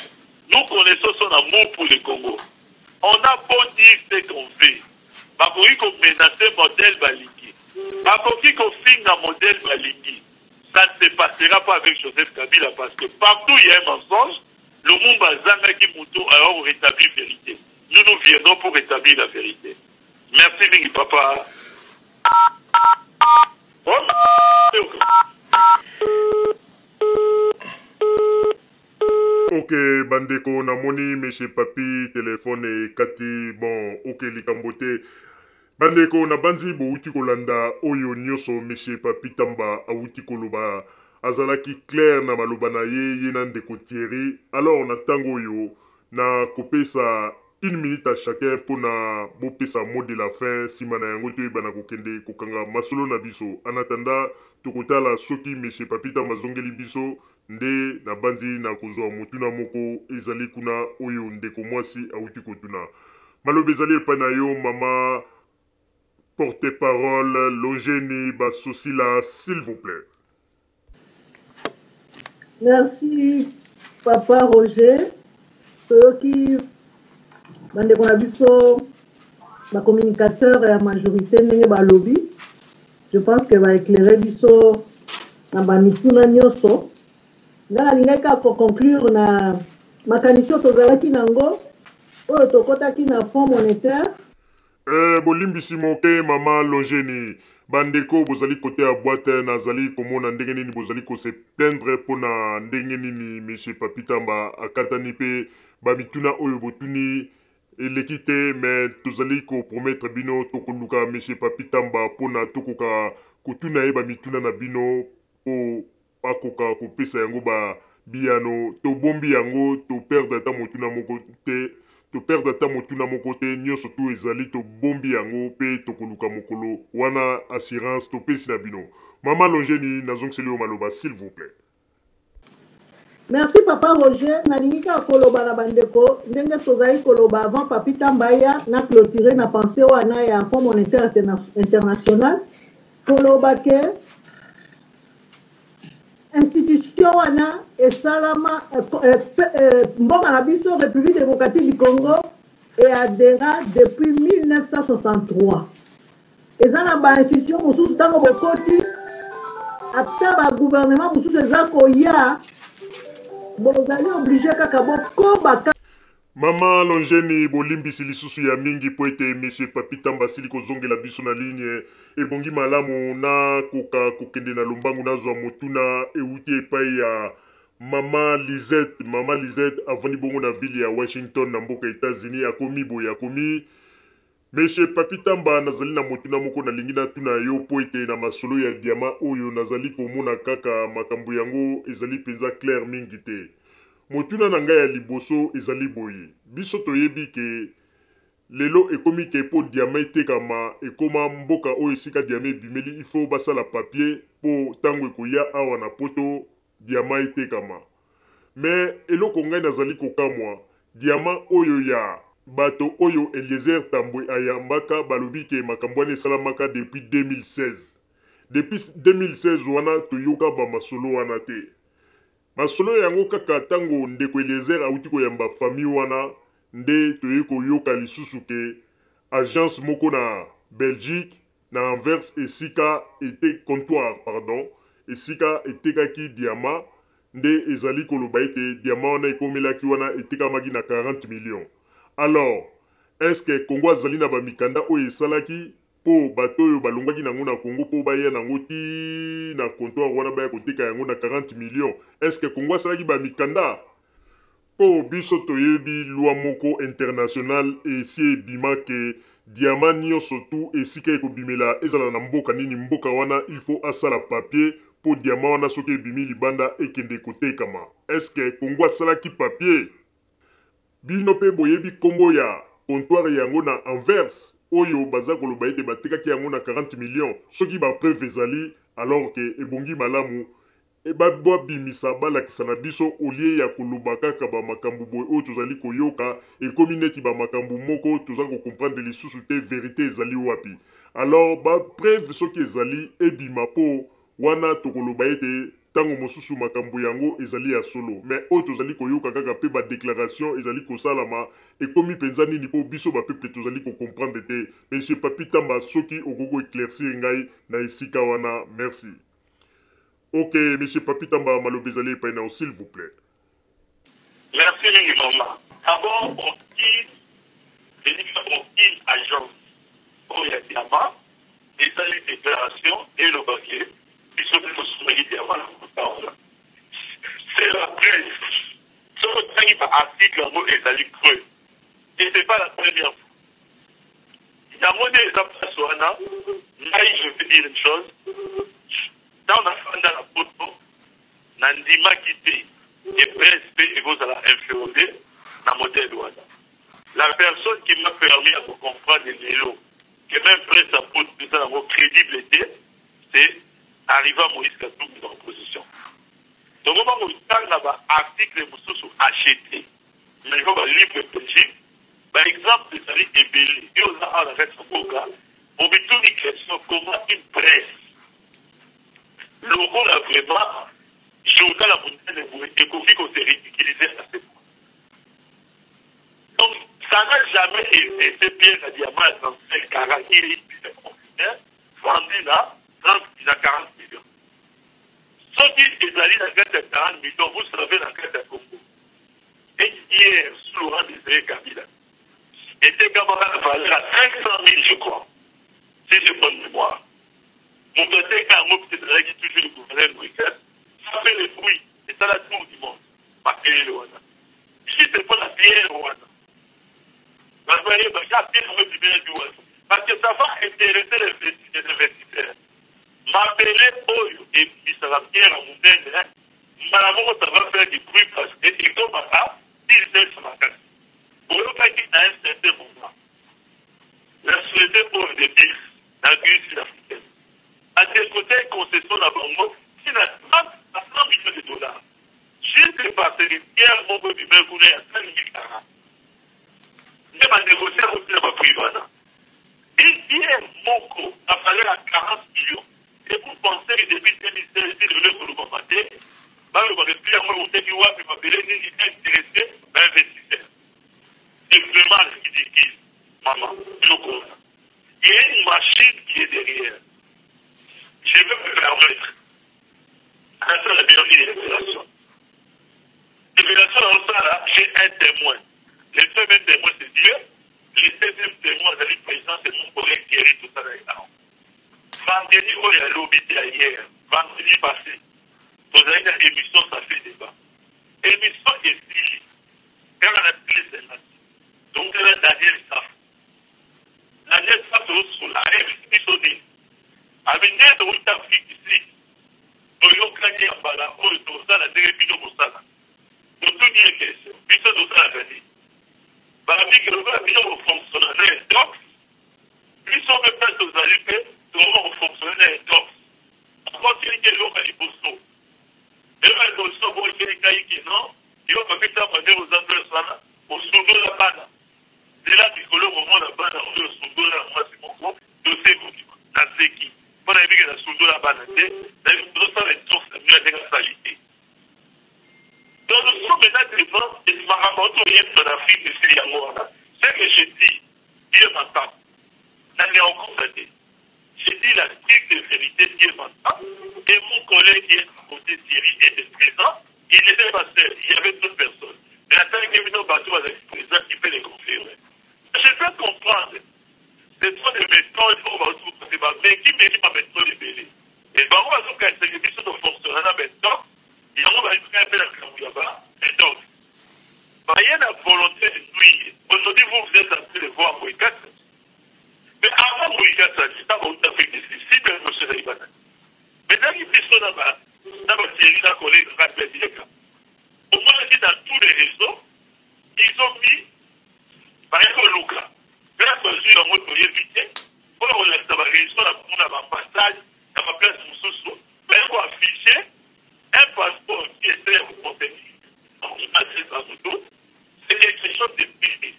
nous connaissons son amour pour le Congo. On a beau dire ce qu'on veut. Bakoki ko menacer modèle Balingi. Bakoki ko finga modèle Balingi. Ça ne se passera pas avec Joseph Kabila parce que partout il y a un mensonge. Le monde bazanga qui moutou alors rétablir la vérité. Nous viendrons pour rétablir la vérité. Merci Mingi Papa. Ok, bandeko namoni monsieur papi téléphone kati bon ok likambote bandeko na banzi bouti kolanda oyo nyoso monsieur papi tamba awuti koloba azalaki clair na maloba na ye na ndeko Thierry. Alors na tango yo na kopesa 1 minute à chacun pour na bopesa mot de la fin simana yango to bana kokende kokanga masolo na biso. En attendant tokotala soki monsieur papi tamba zongeli biso nde na banzi na kozwa motuna moko ezali kuna oyo ndeko mwasi awuti kotuna maloba ezali epai na yo mama porte-parole Longeni Basosila s'il vous plaît. Merci papa Roger soki bandeko na biso ba communicateur ya majorité ndenge balobi je pense que va éclairer biso na bamituna nyonso nga nalingai kaka conclure na makanisi tozalaki nango oyo tokotaki na fonds monétaire bolimbisi moke mama Longeni bandeko bozali kote ya boîte nazali komona ndenge nini bozali kose plaindre mpona ndenge nini monsieur papi tamba akatani mpe bamituna oyo botuni eleki te mais tozali kopromettre bino tokoluka monsieur papi tamba mpona tokoka kotuna ye bamituna na bino po akoka kopesa yango biyano tobombi yango toperdre ata motuna moko te toperdre ata motuna moko te nyonso tu ezali tobombi yango mpe tokoluka mokolo wana assurance topesi na bino. Mama Longeni nazongiseli yo maloba s'il vous plaît. Merci papa Roger nalingi kaka koloba na bandeko ndenge tozali koloba avant papi tamba ya na clôturer na pensée wana ya fonds monétaire international koloba ke institution wana esalama mboka na biso République démocratique du Congo et adhéra depuis 1963 eza na bainstitution mosusu ntango bokoti ata bagouvernement mosusu eza koya bozali obligé kaka bokoba. Mama Longeni bolimbisi lisusu ya mingi po ete monsieur papi tamba sili kozongela biso na ligne ebongi malamu na koka kokende na lombangu nazwa motuna euti epai ya mama Lisette avandi bongo na ville ya Washington na mboka États-Unis akomi boye akomi monsieur papi tamba nazali na motuna moko nalingi natuna yo po ete na masolo ya diama oyo nazali komona kaka makambo yango ezali penza clair mingi te. Motuna na ngai ya liboso ezali boye biso toyebi ke lelo ekomi ke po diama etekama ekoma mboka oyo esika diama ebimeli il faut basala papier po tango ekoya awa na poto diama etekama mais eloko ngai nazali kokamwa diama oyo ya bato oyo Eliezer Tambwe ayambaka balobi ke makambo wana esalamaka depuis 2016 depuis 2016 wana toyoka bamasolo wana te. Masolo yango kaka tango ndeko Eliezer auti koyamba famille wana nde toye koyoka lisusu ke agence moko na Belgique na Anvers esika ete comptoir pardon esika etekaki diama nde ezali koloba ete diama wana ekomelaki wana etekamaki na 40 millions. Alors est-ce que Congo azali na bamikanda oyo esalaki po bato oyo balongwaki nango na Congo po baya nango ti na comptoir wana baya koteka yango na 40 millions? Est-ce que Congo asalaki bamikanda? Po biso toyebi loi moko international esi ebima ke diama nyonso tu esika ekobimela ezala na mboka nini mboka wana il faut asala papier po diama wana soki ebimi libanda ekende kotekama. Est-ce que Congo asalaki papier? Bino pe boyebi kombo ya comptoir yango na Anvers oyo baza koloba ete batekaki yango na 40 millions soki bapreuve ezali alors ke ebongi malamu babimisa balakisa na biso olie ya koloba kaka bamakambo boye oyo tozali koyoka ekomi neti bamakambo moko toza kokomprendre lisusu te verité ezali wapi. Alors bapreuve soki ezali ebima po wana tokoloba ete ntango mosusu makambo yango ezali ya solo mais oyo tozali koyoka kaka mpe badéclaration ezali kosalama ekomi mpenza nini mpo biso bapeple tozali kocomprendre te. Monsieur Papi Tamba soki okoki koéclaircir ngai na esika wana merci. Ok, Monsieur Papi Tamba maloba ezali epai na s'il vous plaît. Merci mingi mama. D'abord on quitte agence oyo ya diamant ezali déclaration et le papier biso mpe tosomeli diamant na kotaola. C'est la presse. Soki otangi baarticle yango ezali creux. Et c'est pas la première fois. Yango nde eza place wana ngai je veux dire une chose. Dans la fin de la photo nandimaki te et presse mpe ekozala inféodé na modèle wana. La personne qui m'a permis de comprendre les lots, que même presse à photo de ça crédibilité, c'est arrivé à Moïse Katumbi dans l'opposition. Donc on va vous parler d'un article acheté. Mais il faut un livre petit. Par exemple, c'est allé ébélé. Et on a un arrêt sur le cas. On met toutes les questions comment une presse. Le rôle a vraiment joué à la montagne et qu'on s'est ridiculisé à ce point. Donc, ça n'a jamais été bien à diamant à 35 carats. Il est vendu là, 30 à 40 millions. Ceux qui est allé dans la carte de 40 millions, vous savez dans la carte de Congo. Et hier, sous Laurent Désiré Kabila, était camarade de valeur à 500 000, je crois. Si j'ai bonne mémoire. Mon côté, quand moi, peut-être qui toujours le gouverneur Moïse, ça fait le bruit. Et ça, la tour du monde. Ma paix, le Rwanda. Si c'est pas la pierre, le Rwanda. Parce que ça va intéresser les investisseurs. M'appeler Oyo et puis ça va bien à mon délai. Malamoko, ça va faire du bruit parce que et comme ça, il sait sur ma carte. Pour le cas qui a un certain moment, la société pour des pires dans la crise sud-africaine. À tes côtés, concession à Bango, qui n'a 30 à 100 millions de dollars. Juste parce que Pierre Mongo du Mercoulé à 5 000 carats. Même à négocier avec le privé. Pierre Mongo a fallu à 40 millions. Et vous pensez que depuis 2016, il devait vous le combattre. Pierre Mongo, vous avez m'appeler, il est intéressé, investisseur. C'est vraiment ce qui dit maman, il y a une machine qui est derrière. Je veux me permettre. À ça, la dernière révélation. Révélation dans ça, là, j'ai un témoin. Le premier témoin, c'est Dieu. Le deuxième témoin, c'est le président, c'est mon collègue Thierry, tout ça là. Vendredi, on est à l'obéité hier. Vendredi passé. Vous avez une émission, ça fait débat. Émission est finie. Quand on a appelé celle-là. Donc, là, Daniel Saf. Daniel Saf, sur la émission des. Avec des de l'Afrique ici. Nous claqué en bas là, on est dans ça, la télévision pour ça. Pour tout dire question. Puis ça, nous avons dit. Babi, que nous avons fonctionné, donc, puis si on veut faire aux alliés, nous avons fonctionné, donc, on continue de l'eau à l'Ibosso. Et là, nous sommes pour les Kaïki, non? Il va pas faire manière aux adversaires, au sous la banane. C'est là qu'il faut le moment la banane, on veut sous la c'est mon groupe, je sais vous, dans ce qui. On a vu que la sous la banane, nous sommes les sources de mieux à la qualité. Donc nous sommes maintenant devant, et je me rapporte au lien de l'Afrique de Syriamoana. Ce que je dis, Dieu m'entend. N'en est encore constaté. Je dis la stricte vérité, Dieu m'entend. Et mon collègue qui est à côté Thierry était présent. Il n'était pas seul, il y avait d'autres personnes. Mais la taille que nous bateau avec le président qui peut les confirmer. Je peux comprendre. C'est trop de méthodes pour mais qui mérite ma méthode de Bélé. Et par contre, quand c'est une mission de fonctionnaire dans méthode, il y a un peu la Kamouyaba, et donc, rien n'a volonté de nuire. Aujourd'hui, vous êtes en train de voir Moïkata. Mais avant Moïkata, c'est pas où tu as fait des cibles, M. Naïbana. Mais dans les pistes là-bas, dans ma série, dans collègue, rappelle Dieka. Au moins, dans tous les réseaux, ils ont mis, par exemple, Luka. Mais là, c'est un mot pour éviter. Pour qu'on laisse la réseau, on a un passage, on a place de sous-sous. Mais il faut afficher un passeport qui est au contenu. C'est quelque chose de privé.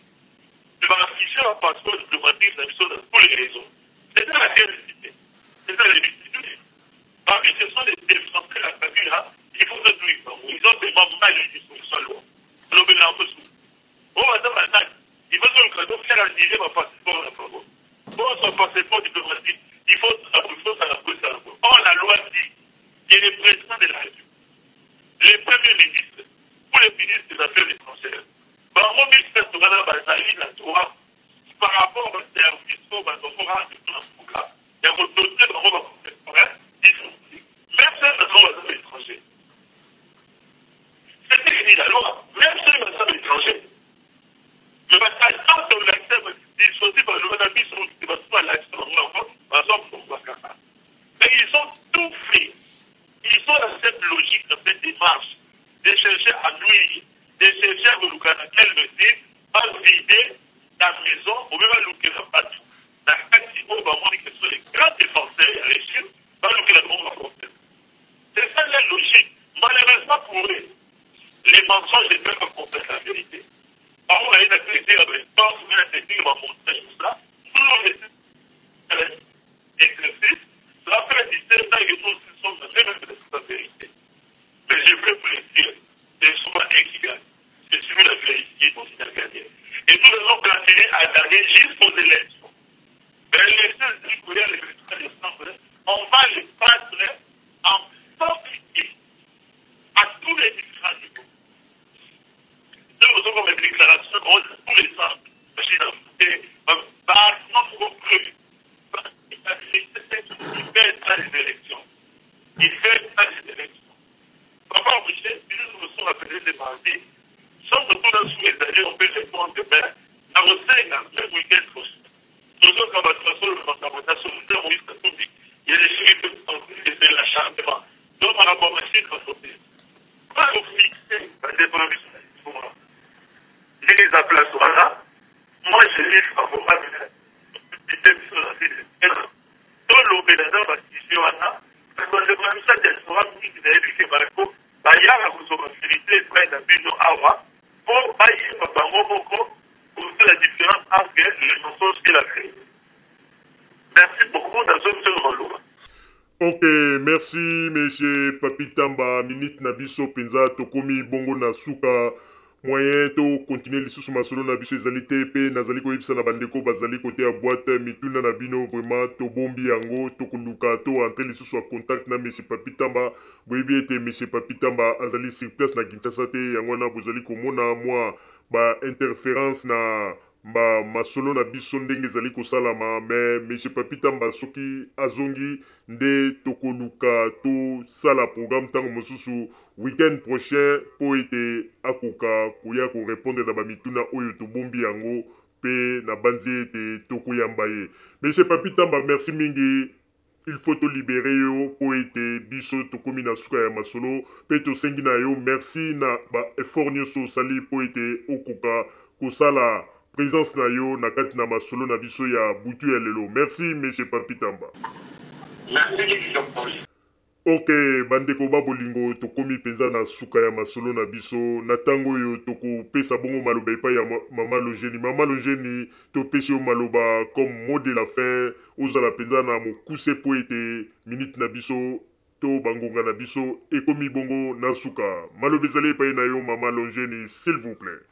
Tu vas afficher un passeport diplomatique dans tous les réseaux. C'est ça la réalité. C'est ça les difficultés. Parmi ce sont les Français, la famille là, pas les dispositions lourdes. Alors, il faut que le cadeau faire un dîner, ma passeport, la parole. Pour son passeport diplomatique, il faut ça la cause. Or, la loi dit qu'il y a les présidents de la République, les premiers ministres, ou les ministres des Affaires étrangères. Par mon ministère, tu vas la loi par rapport au service au Bazoura de Tunampuka. Il y a votre dossier de Roma contemporain, même si les ambassades étrangers. C'est écrit la loi, même si les ambassades étrangers. Le passage, tant qu'on l'accepte, ils sont dit par le Manabi, ils sont pas l'action mais ils ont tout fait. Ils sont dans cette logique, dans cette démarche, de chercher à nuire, de chercher à relouquer dans quelle mesure, à vider la maison, ou même à louquer la pâte. Dans le cas où on va voir que ce sont les grands défenseurs et les Chine, va louquer la maison, on va comprendre. C'est ça la logique. Malheureusement pour eux, les mensonges ne peuvent pas comprendre la vérité. Par contre, on a une activité à l'instant, on a une technique, on va montrer tout ça. Tout le monde est exercice. Ça va faire du temps que tous sont dans la vérité. Mais je veux vous le dire, c'est souvent équitable. C'est celui la vérité pour qu'il a gagné. Et nous allons continuer à gagner jusqu'aux élections. Mais les seuls découverts, les résultats, on va les battre en compliqué à tous les différents niveaux. Nous avons comme une déclaration à tous les sens. Il fait ça des élections. Papa Michel, si nous nous sommes appelés des mardis, sans retour dans sous les années, on peut répondre demain, dans le Sénat, le week-end prochain. Nous autres, quand on va sur le fondamentation, nous avons eu cette public. Il y a des choses qui peuvent faire l'acharnement. Donc, par rapport à ce qu'on fait, pas nous fixer la dépendance du moment. J'ai les appels sur là. Moi, je suis favorable à la dans l'obédana, parce que je suis là. Parce que le ministère des Sports, qui dit que Barco, il y a la possibilité de faire un bilan avant pour bailler pour la différence entre les mensonges qu'il a fait. Merci beaucoup dans ce rôle. Ok, merci, monsieur Papi Tamba, minute Nabiso Penza, Tokomi, Bongo Nasuka. Moyen to continuer les sous masolo na biso ezali te pe nazali ko yebisa na bandeko bazali côté à boîte mituna na bino vraiment to bombi yango to kuluka to entrer les sous contact na monsieur Papi Tamba boyebi ete monsieur Papi Tamba azali sur place na Kinshasa te yango na bozali komona moi ba interférence na ba masolo na biso ndenge ezali kosalama mais monsieur Papi Tamba soki azongi nde tokoluka to sala programme tango mosusu week-end prochain po ete akoka koya ko répondre na bamituna oyo tobombi yango pe na banzi ete tokoyamba ye. Monsieur Papi Tamba, merci mingi. Il faut te libérer yo po ete biso tokomi na suka ya masolo pe tosengi na yo. Merci na ba effort nyonso osali po ete okoka kosala présence na yo na kati na masolo na biso ya butu ya lelo. Merci monsieur Papi Tamba. Merci Dr. Ok, bandeko babolingo tokomi penza na suka ya masolo na biso na tango yo toko pesa bongo maloba epai ya mama Longeni. Mama Longeni to pesi yo maloba comme mot de la fin ozala penza na mokuse po ete minute na biso to bangonga na biso ekomi bongo na suka. Maloba ezali epai na yo mama Longeni, s'il vous plaît.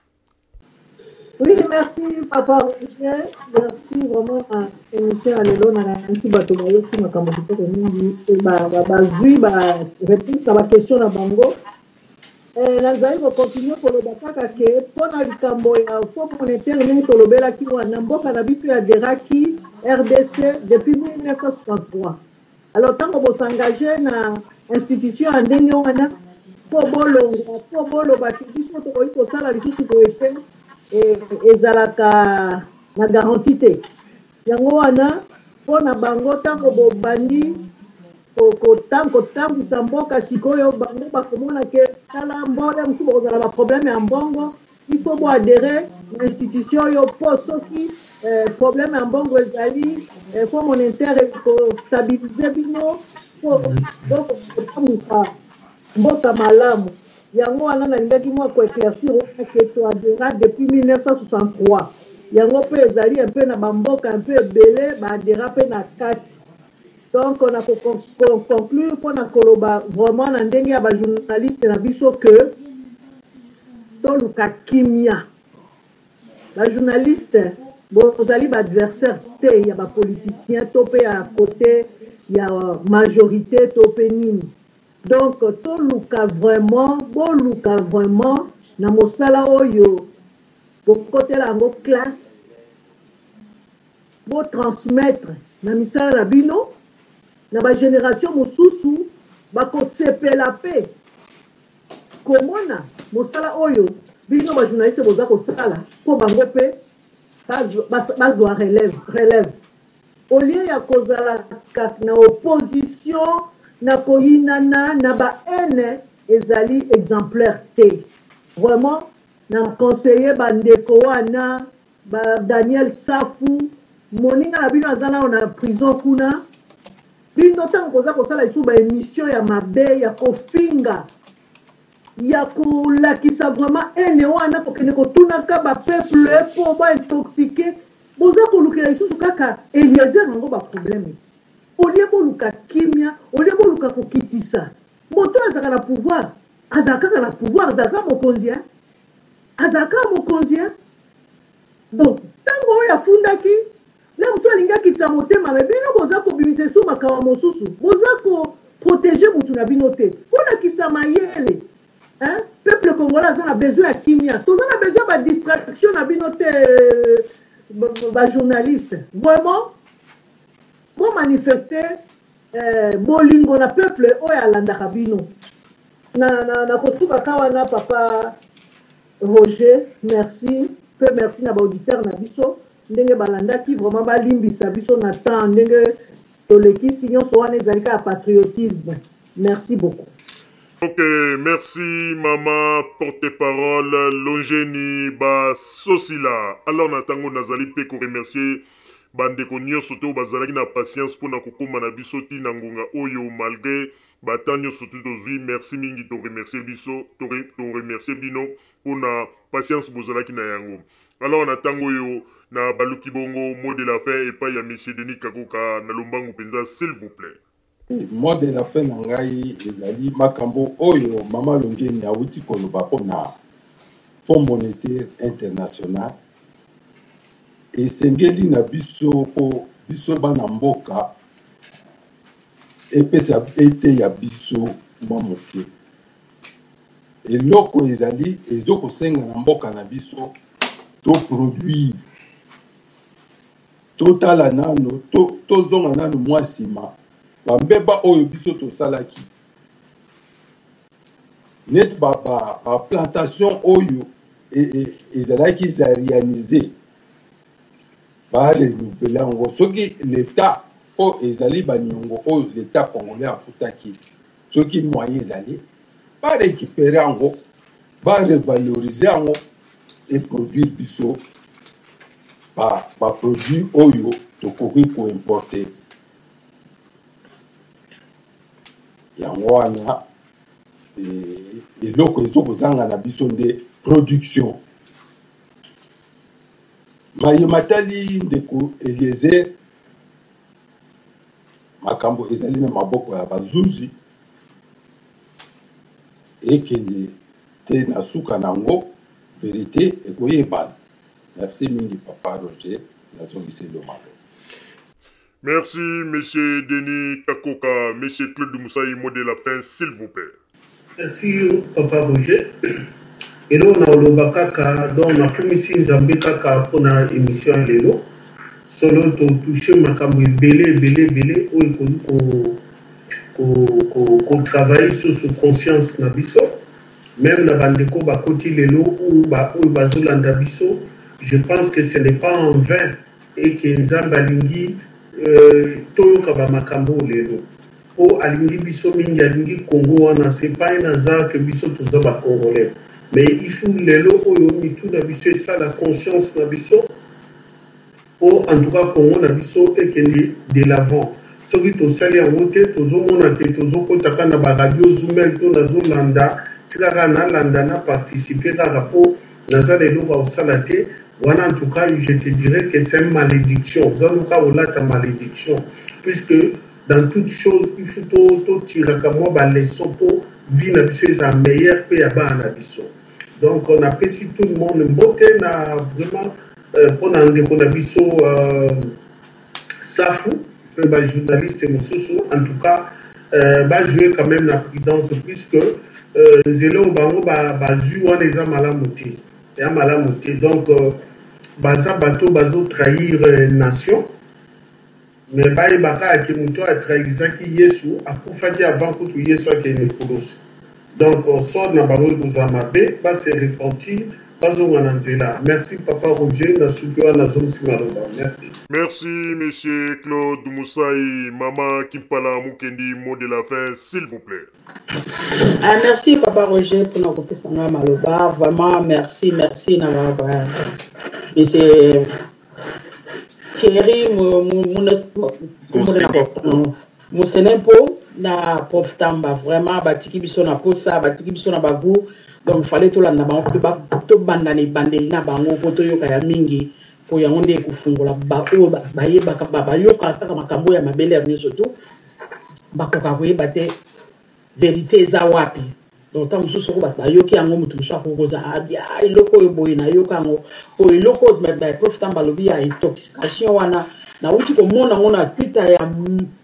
Oui, merci Papa Roger, merci vraiment à l'émission Alelo Nansi Batobayo qui m'a kamboté comme mingi et bazui réponse à ma question na bango. Nazali ko continuer pour le bakaka ke pona likambo ya fond monétaire ni tolobela ki wana mboka na biso ya deraki RDC depuis 1963. Alors tant qu'on s'engager na institution en ndenge wana po bolo ba biso to ko sala lisusu ko epe ezalaka na garantie te yango wana mpona bango ntango bobandi kotambwisa mboka sikoyo bango bakomona ke tala mbole mosusu bokozala baproblème ya mbongo il faut boadere na institution oyo mpo soki problème ya mbongo ezali fond monétaire ekostabilize bino po kotambwisa mboka malamu. Yango wana nalingaki mwa koéclaircir ke toadera depuis 1963. Yango pe ezali un peu na bamboka un peu ebele baadera pe na kati. Donc on a conclure mpona koloba vraiment na ndenge ya bajournaliste na biso ke toluka kimia bajournaliste bozali baadversaire te ya bapoliticien to mpe ya côté ya majorité to mpe nini donc toluka vraiment na mosala oyo bokotela yango classe botransmettre na misala na bino na bagénération mosusu bakosepela mpe komona mosala oyo bino bajournaliste boza kosala mpo bango mpe bazwa relève au lieu ya kozala na opposition na koyinana na baene ezali exemplaire te vraiment na conseiller bandeko wana Daniel Safu moninga na bino aza nao na prison kuna bino ntango koza kosala isu baémission ya mabe ya kofinga ya kolakisa vraiment ene wana kokende kotunaka bapeuple mpo baintoxike boza kolukela lisusu kaka Eliezer nango baproblème olie boluka kimia olie boluka kokitisa moto azalaka na pouvoir azalaka na pouvoir azalaka mokonzi donc ntango oyo afundaki le mosu alingi akitisa motema me bino boza kobimisa esu makawa mosusu boza koprotege mutu na bino te kolakisa mayele peuple congolais aza na besoin ya kimia toza na besoin ya badistraction na bino te bajournaliste vraiment bomanifeste bolingo na peuple oyo alandaka bino na kosukaka wana papa Roger merci peu merci na baauditeur na biso ndenge balandaki vraiment balimbisa biso na temps ndenge tolekisi nyonso wana ezalika ya patriotisme merci beaucoup. Ok, merci maman porte-parole Longeni Basosila. Alors natango nazali pe ko remercier bandeko nyonso to bazalaki na patience pona kokoma na biso ti na ngonga oyo malgré batanyo surtout tozwi merci mingi to remercier biso to remercier bino pona patience bozalaki na yango. Alors natango yo na baluki bongo mot de la fin et pas ya monsieur Denis Kakoka na lombangu penza s'il vous plaît. Mot de la fin na ngai ezali makambo oyo mama Longeni awuti koloba pona Fonds monétaire international esengeli na biso po biso bana mboka epesa ete ya biso mwa moke eloko ezali ezokosenga na mboka na biso to produit totala nano tozonga nano mwa nsima bambeba oyo biso tosalaki net baplantation oyo ezalaki za réaliser barenouveler yango soki l'état oyo ezali baniongo oyo l'état congolais afutaki soki moyen ezali barécupere yango barevalorize yango eproduire biso baproduit oyo tokoki koimporte yango wana eloko ezokozanga na biso nde production mayema tali ndeko Eliezer makambo ezali na maboko ya bazuzi ekende te na suka nango vérité ekoyebana. Merci mingi papa Roger nazongiselo malo. Merci monsieur Denis Kakoka, monsieur Claude Moussaï, mot de la fin s'il vous plaît. Merci papa Roger. Et là on a oloba kaka donc na komisi nzambe kaka pona émission lelo solo to toucher makambo belé oyo ko travailler sur conscience na biso même na bandeko ba koti lelo ou ba oyo bazolanda biso. Je pense que ce n'est pas en vain et que nzambe alingi toyoka ba makambo lelo o alingi biso mingi alingi Congo wana c'est pas un hasard que biso toza ba congolais. Mais il faut lelo oyo mitu na biso ça la conscience na biso o en tout cas Congo na biso et que de l'avant soki tosali yango te tozomona ke tozokotaka na baradio Zumel to nazolanda tikaka nalanda na participer kaka po naza lelo baosala te wana. En tout cas je te dirais que c'est une malédiction zaluka olata malédiction puisque dans toute chose il faut tiraka mwa baleson po vie na biso eza meilleure pe ya bana na biso. Donc on apprécie tout le monde. Mbote na vraiment pour on a biso Safou, le journaliste et Moussousou, en tout cas, va jouer quand même la prudence puisque Zélo Bango va jouer les amalamoté. Donc, baza bateau bazo trahir nation. Mais baye baka qui muto a trahi zaki Yesu a kufadi avant que tu Yesu a kene kulos. Donc, on sort na bango kuzamabe, va se repentir. Merci Papa Roger, merci. Merci Monsieur Claude Moussaï, Maman Kimpala Mukendi, mot de la fin, s'il vous plaît. Merci Papa Roger pour notre question Maloba. Vraiment merci Monsieur Thierry Moussenempo na Prof Tamba. Vraiment batiki biso na posa, batiki biso na bagou. Donc, il fallait tout là, tout bandani bandeli na bango poto yoka ya mingi pour ya onde kufungola ba o ba yeba ba yoka kaka makambo ya mabele ya nyoso tu bakoka koyeba te vérité za wapi. Donc tant mususu ko ba yoki yango mutu mususu akokoza abia iloko yo boy na yoka ngo o iloko ba Prof Tamba lobi ya intoxication wana na uti ko mona Twitter ya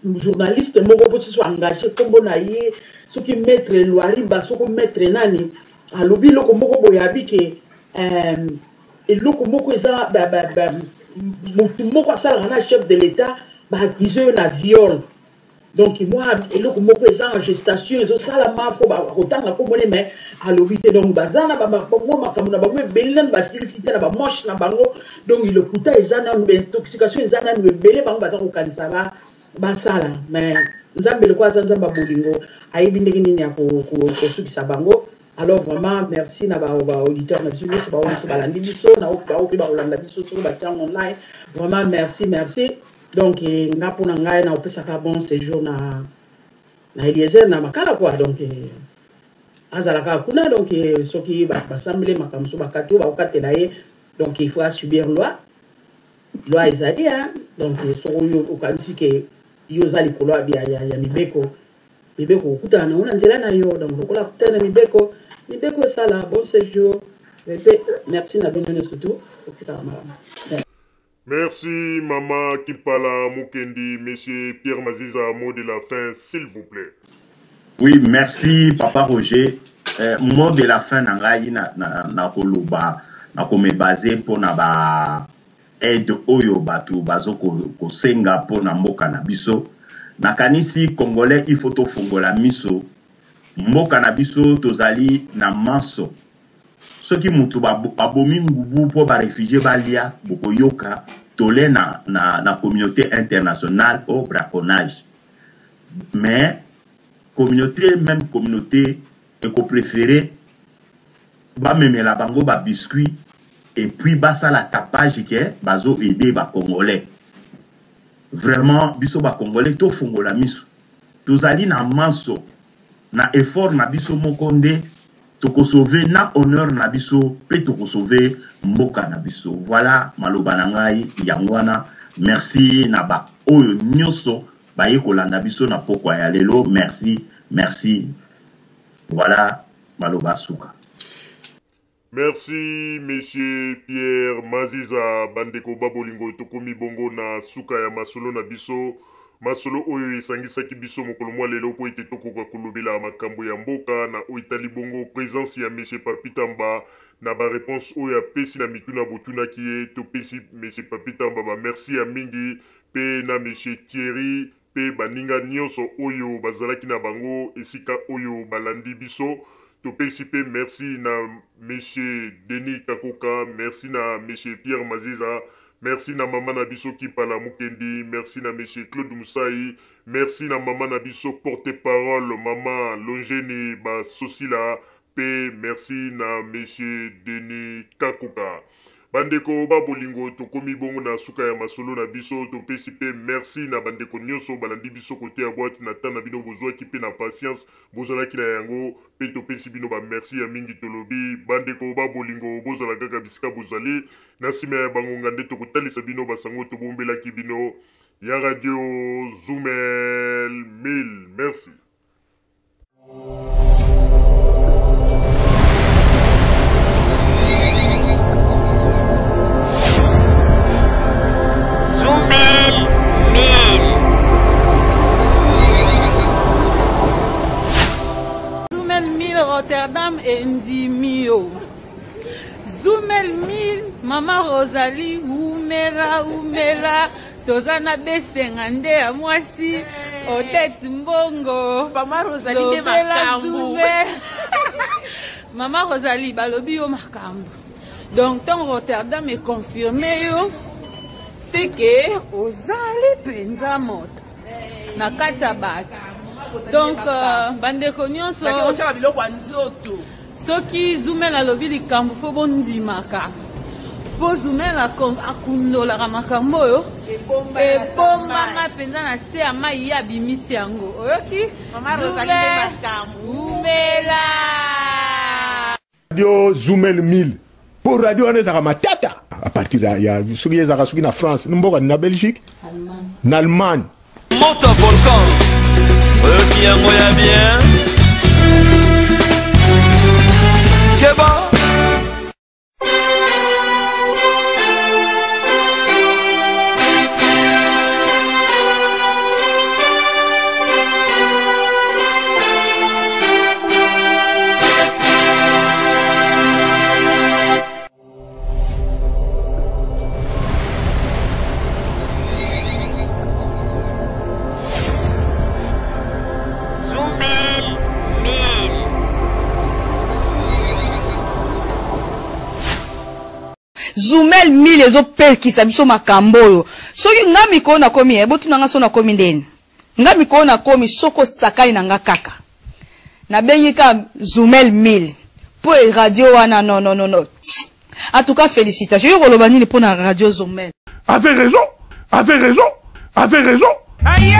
journaliste moko po so engagé kombo na ye soki maître Loariba soko maître nani alobi loko moko boyabi ke eloko moko eza mutu moko asalaka na chef de l'état baakuse na viol donc moi eloko moko eza en gestation ezosalama fo bakotanga komone mais alobi te donc baza na bango makambo na bango ebele nani basilisi te na bamoche na bango donc ilokuta eza nanu intoxication eza nanu ebele bango baza kokanisa basala mais nzambe loko aza nzambe bolingo ayebi ndenge nini ya kosukisa bango. Alors vraiment merci na ba auditeur na biso ba on balandi biso na ba olanda biso sur ba tiang online vraiment merci donc ngapo na ngai na opesaka bon séjour na Eliezer na makala quoi donc azalaka kuna donc soki ba assemblée makamso ba kato ba okatela ye donc il faut subir loi ezali donc so yo okanisi ke yo zali kolo ya mibeko okutana na una nzela na yo donc lokola kutana mibeko sala bon séjour. Merci na bino surtout. Merci Maman Kimpala Mukendi, Monsieur Pierre Maziza, mot de la fin, s'il vous plaît. Oui, merci Papa Roger. Mot de la fin nangai na koloba na ko me basé pour na ba aide oyo batu bazo ko senga pour na mboka na biso. Na kanisi Congolais il faut to fongola miso. Mboka na biso tozali na manso. Soki mutu abomi ngubu po ba réfugié balia boko yoka tolé na communauté internationale au braconnage. Mais même communauté eko préféré ba memela bango ba biscuit et puis basa la tapage ke bazo aider ba Congolais. Vraiment biso ba Congolais to fongola miso. Tozali na manso. Na effort na biso mokonde toko sauver na honneur na biso pe toko sauver mboka na biso. Voilà maloba na ngai yangwana. Merci na ba oyo nyoso ba yekolanda biso na pokwa ya lelo. Merci. Voilà maloba suka. Merci Monsieur Pierre Maziza bandeko babolingo tokomi bongo na suka ya masolo na biso. Masolo oyo esangisaki biso mokolo mwa lelo po ete tokoka kolobela makambo ya mboka na oyo etali bongo présence ya Monsieur Papi Tamba na ba réponse oyo apesi na mituna botunaki ye topesi Monsieur Papi Tamba ba merci ya mingi pe na Monsieur Thierry pe baninga nyonso oyo bazalaki na bango esika oyo balandi biso topesi pe merci na Monsieur Denis Kakoka, merci na Monsieur Pierre Maziza. Merci na Maman Nabiso Kimpala Mukendi, merci na Monsieur Claude Moussaï, merci na Maman Nabiso porte-parole, Maman Longeni Basosila, pe merci na Monsieur Denis Kakoka. Bandeko babolingo tokomi bongo na suka ya masolo na biso topesi pe merci na bandeko nyonso balandi biso kote ya boîte na tana bino bozwa ki pe na patience bozala ki na yango pe topesi bino ba merci ya mingi tolobi bandeko babolingo bozala kaka bisika bozali na sima ya bangonga nde tokotalisa bino basango tobombela ki bino ya radio Zoumel 1000 merci. endimio. Zoumel mil, Mama Rosalie, umela, tozana besengande ya mwasi, otet mbongo. Mama Rosalie de makambu. Mama Rosalie, balobi yo makambu. Donc, tant Rotterdam est confirmé yo, c'est que ozali penza moto. Na kata baki. Donc, bandeko nyonso. Soki Zoumel alobi likambo fo bondimaka. Po Zoumel akundola makambo yo. Ebombanga penza na se ya mai ya bimisi yango. Oyoki? Mama Rosalie umela. Radio Zoumel 1000. Pour radio on ezaka matata. À partir de ya soki ezaka soki na France, mboka na Belgique, na Allemagne. Monte volcan. Qui en goya bien. Keba. Zoumel 1000 ezope kisabiso makamboyo. Soki ngami ko na komi ebotu nanga so na komi ndeni. Ngami ko na komi soko sakai nanga kaka. Na bengika Zoumel 1000. Pour radio wana non. En tout cas félicitations. Yo kolobani pour na radio Zoumel. Avez raison. Aïe!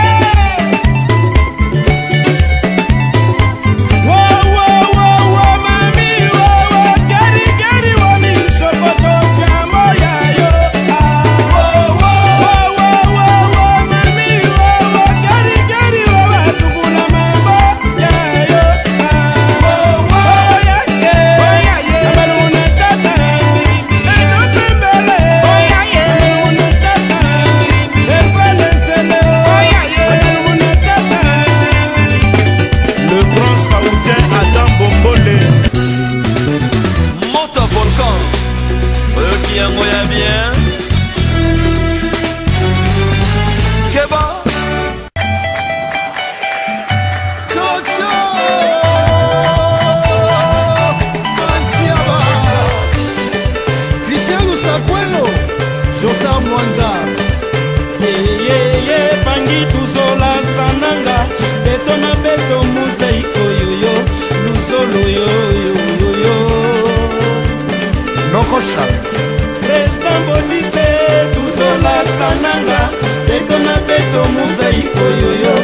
Président Bolise, Tuzola Sananga, Betona Beto Mosaïko Yoyo,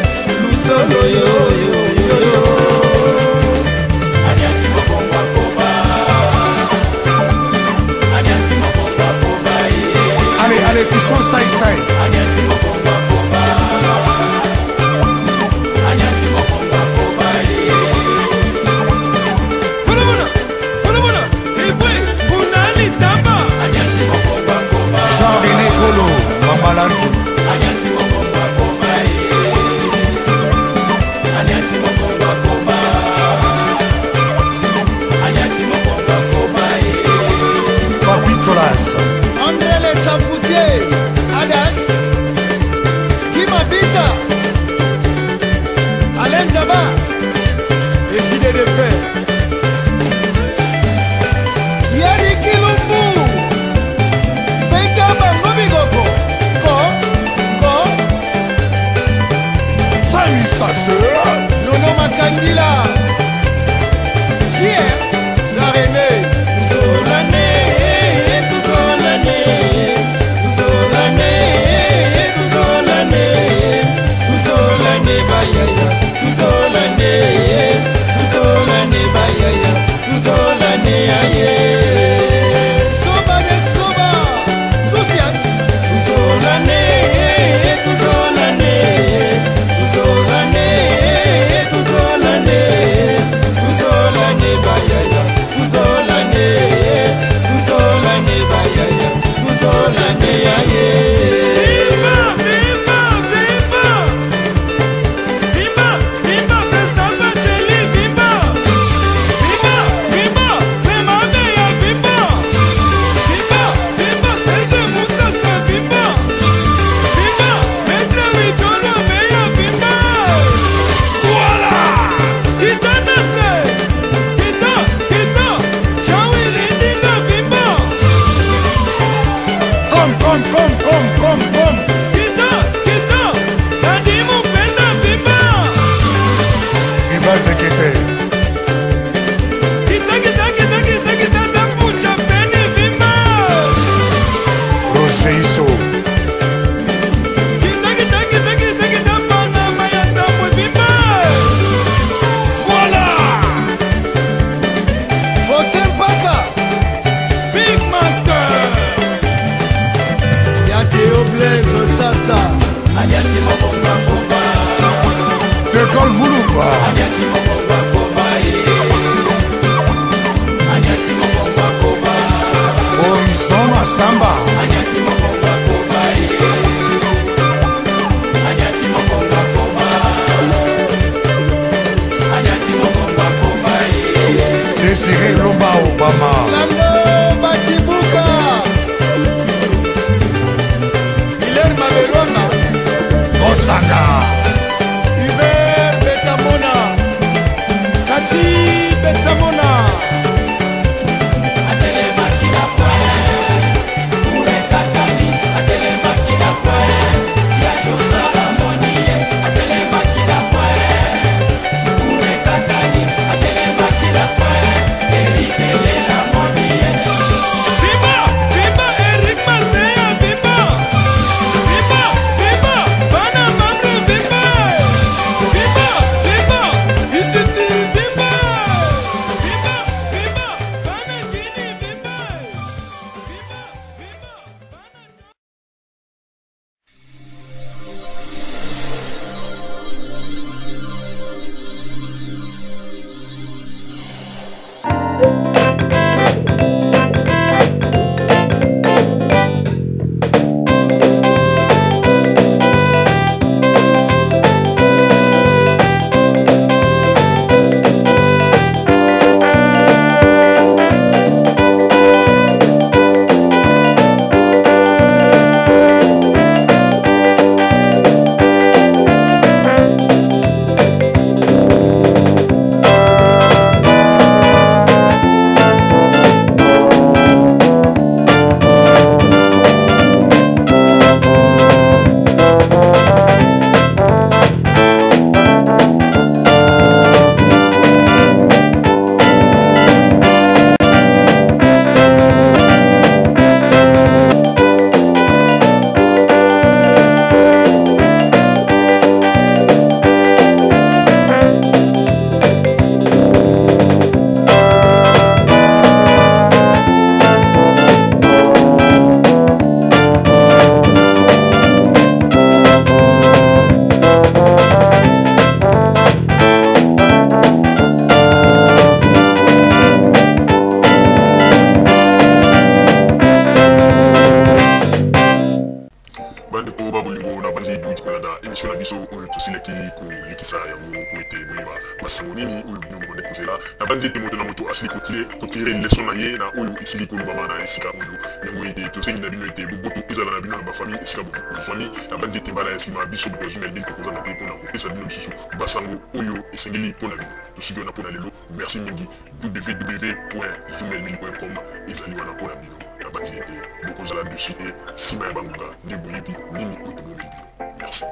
Luzolo Yoyo. Adiansi Mokomba Koba. Adiansi Mokomba Koba. Allez, touchons ça. Adiansi Mokomba Koba. Adiansi Mokomba Koba. koba Horizon Masamba Désiré Lomba Obama Lambo Batibuka Hilaire Maberonga Osaka Hubert Betamona Kati Betamona Merci mingi www.zoomelmil.com ezali wana pona bino na banzi ete bokozala dessus sima ya bangonga nde boyebi nini oyo tobomeli bino merci.